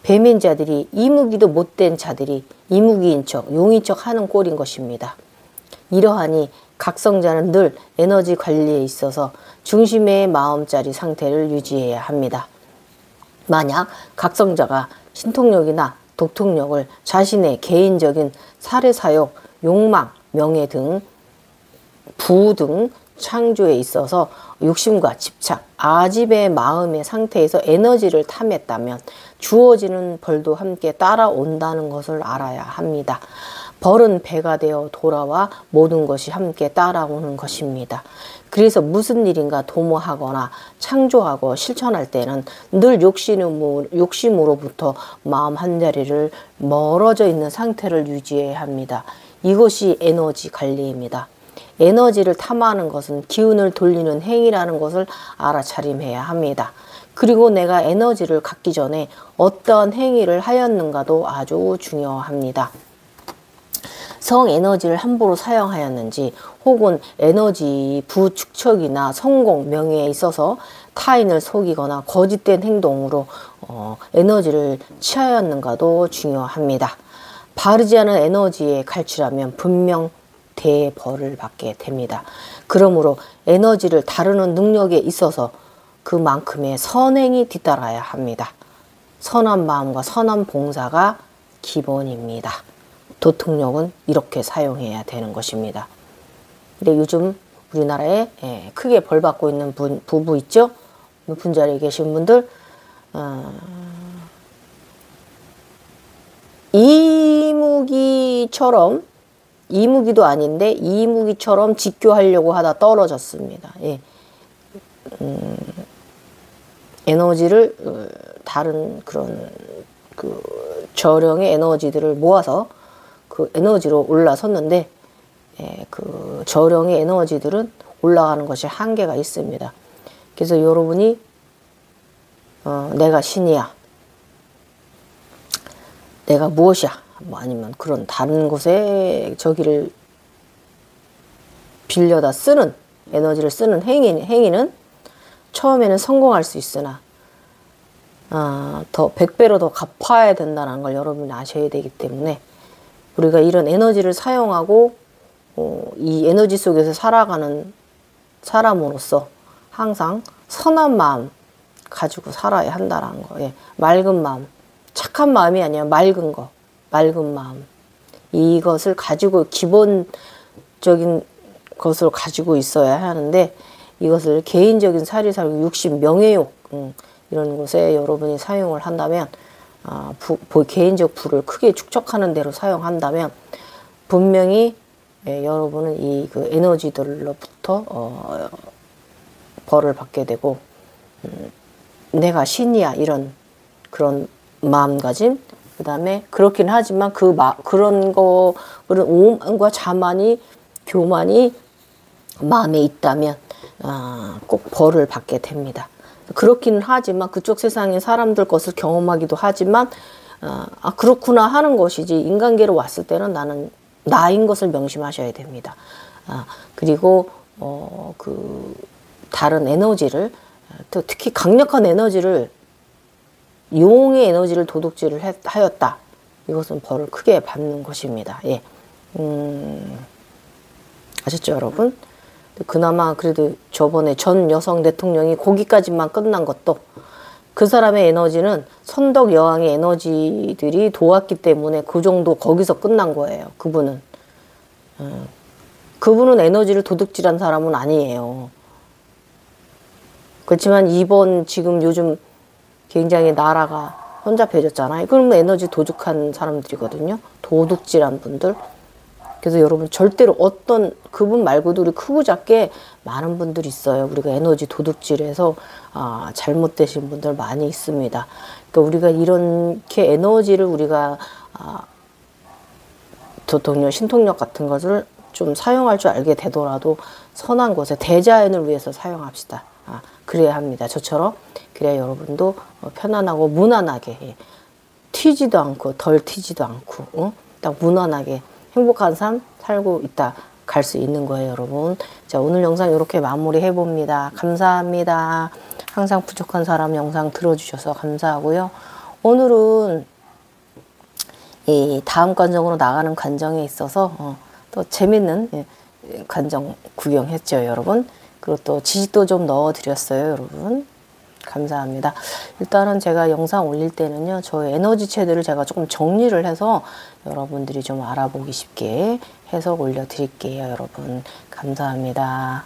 배민자들이 이무기도 못된 자들이 이무기인 척 용인 척 하는 꼴인 것입니다. 이러하니 각성자는 늘 에너지 관리에 있어서 중심의 마음자리 상태를 유지해야 합니다. 만약 각성자가 신통력이나 독통력을 자신의 개인적인 사례사욕, 욕망, 명예 등 부 등 창조에 있어서 욕심과 집착, 아집의 마음의 상태에서 에너지를 탐했다면 주어지는 벌도 함께 따라온다는 것을 알아야 합니다. 벌은 배가 되어 돌아와 모든 것이 함께 따라오는 것입니다. 그래서 무슨 일인가 도모하거나 창조하고 실천할 때는 늘 욕심으로부터 마음 한자리를 멀어져 있는 상태를 유지해야 합니다. 이것이 에너지 관리입니다. 에너지를 탐하는 것은 기운을 돌리는 행위라는 것을 알아차림해야 합니다. 그리고 내가 에너지를 갖기 전에 어떤 행위를 하였는가도 아주 중요합니다. 성에너지를 함부로 사용하였는지 혹은 에너지 부축척이나 성공, 명예에 있어서 타인을 속이거나 거짓된 행동으로 에너지를 취하였는가도 중요합니다. 바르지 않은 에너지에 갈취하면 분명 대벌을 받게 됩니다. 그러므로 에너지를 다루는 능력에 있어서 그만큼의 선행이 뒤따라야 합니다. 선한 마음과 선한 봉사가 기본입니다. 도통력은 이렇게 사용해야 되는 것입니다. 근데 요즘 우리나라에 크게 벌 받고 있는 부부 있죠? 높은 자리에 계신 분들 이무기도 아닌데 이무기처럼 직교하려고 하다 떨어졌습니다. 예. 에너지를 다른 그런 그 저령의 에너지들을 모아서 그 에너지로 올라섰는데 그 저령의 에너지들은 올라가는 것이 한계가 있습니다. 그래서 여러분이 내가 신이야, 내가 무엇이야, 뭐 아니면 그런 다른 곳에 저기를 빌려다 쓰는 에너지를 쓰는 행위는 처음에는 성공할 수 있으나 더 100배로 더 갚아야 된다는 걸 여러분이 아셔야 되기 때문에 우리가 이런 에너지를 사용하고 이 에너지 속에서 살아가는 사람으로서 항상 선한 마음 가지고 살아야 한다는 거. 예. 맑은 마음, 착한 마음이 아니라 맑은 마음. 이것을 가지고 기본적인 것을 가지고 있어야 하는데 이것을 개인적인 사리사욕, 욕심, 명예욕 이런 곳에 여러분이 사용을 한다면 개인적 부를 크게 축적하는 대로 사용한다면 분명히 여러분은 이 그 에너지들로부터 벌을 받게 되고 내가 신이야 이런 그런 마음가짐, 그 다음에 그렇긴 하지만 그런 오만과 자만이 교만이 마음에 있다면 꼭 벌을 받게 됩니다. 그렇기는 하지만 그쪽 세상의 사람들 것을 경험하기도 하지만 그렇구나 하는 것이지 인간계로 왔을 때는 나는 나인 것을 명심하셔야 됩니다. 그리고 그 다른 에너지를 또 특히 강력한 에너지를 용의 에너지를 도둑질을 하였다. 이것은 벌을 크게 받는 것입니다. 예. 아셨죠, 여러분? 그나마 그래도 저번에 전 여성 대통령이 거기까지만 끝난 것도 그 사람의 에너지는 선덕 여왕의 에너지들이 도왔기 때문에 그 정도 거기서 끝난 거예요. 그분은. 그분은 에너지를 도둑질한 사람은 아니에요. 그렇지만 이번 지금 요즘 굉장히 나라가 혼잡해졌잖아요. 그러면 에너지 도둑한 사람들이거든요. 도둑질한 분들. 그래서 여러분 절대로 어떤 그분 말고도 우리 크고 작게 많은 분들이 있어요. 우리가 에너지 도둑질해서 잘못되신 분들 많이 있습니다. 그러니까 우리가 이렇게 에너지를 우리가 도통력, 신통력 같은 것을 좀 사용할 줄 알게 되더라도 선한 곳에 대자연을 위해서 사용합시다. 그래야 합니다. 저처럼. 그래야 여러분도 편안하고 무난하게 튀지도 않고 덜 튀지도 않고 딱 무난하게 행복한 삶 살고 있다 갈 수 있는 거예요, 여러분. 자, 오늘 영상 이렇게 마무리 해봅니다. 감사합니다. 항상 부족한 사람 영상 들어주셔서 감사하고요. 오늘은 이 다음 관정으로 나가는 관정에 있어서 또 재밌는 관정 구경했죠, 여러분. 그리고 또 지식도 좀 넣어드렸어요, 여러분. 감사합니다. 일단은 제가 영상 올릴 때는요, 저의 에너지체들을 제가 조금 정리를 해서 여러분들이 좀 알아보기 쉽게 해서 올려드릴게요, 여러분. 감사합니다.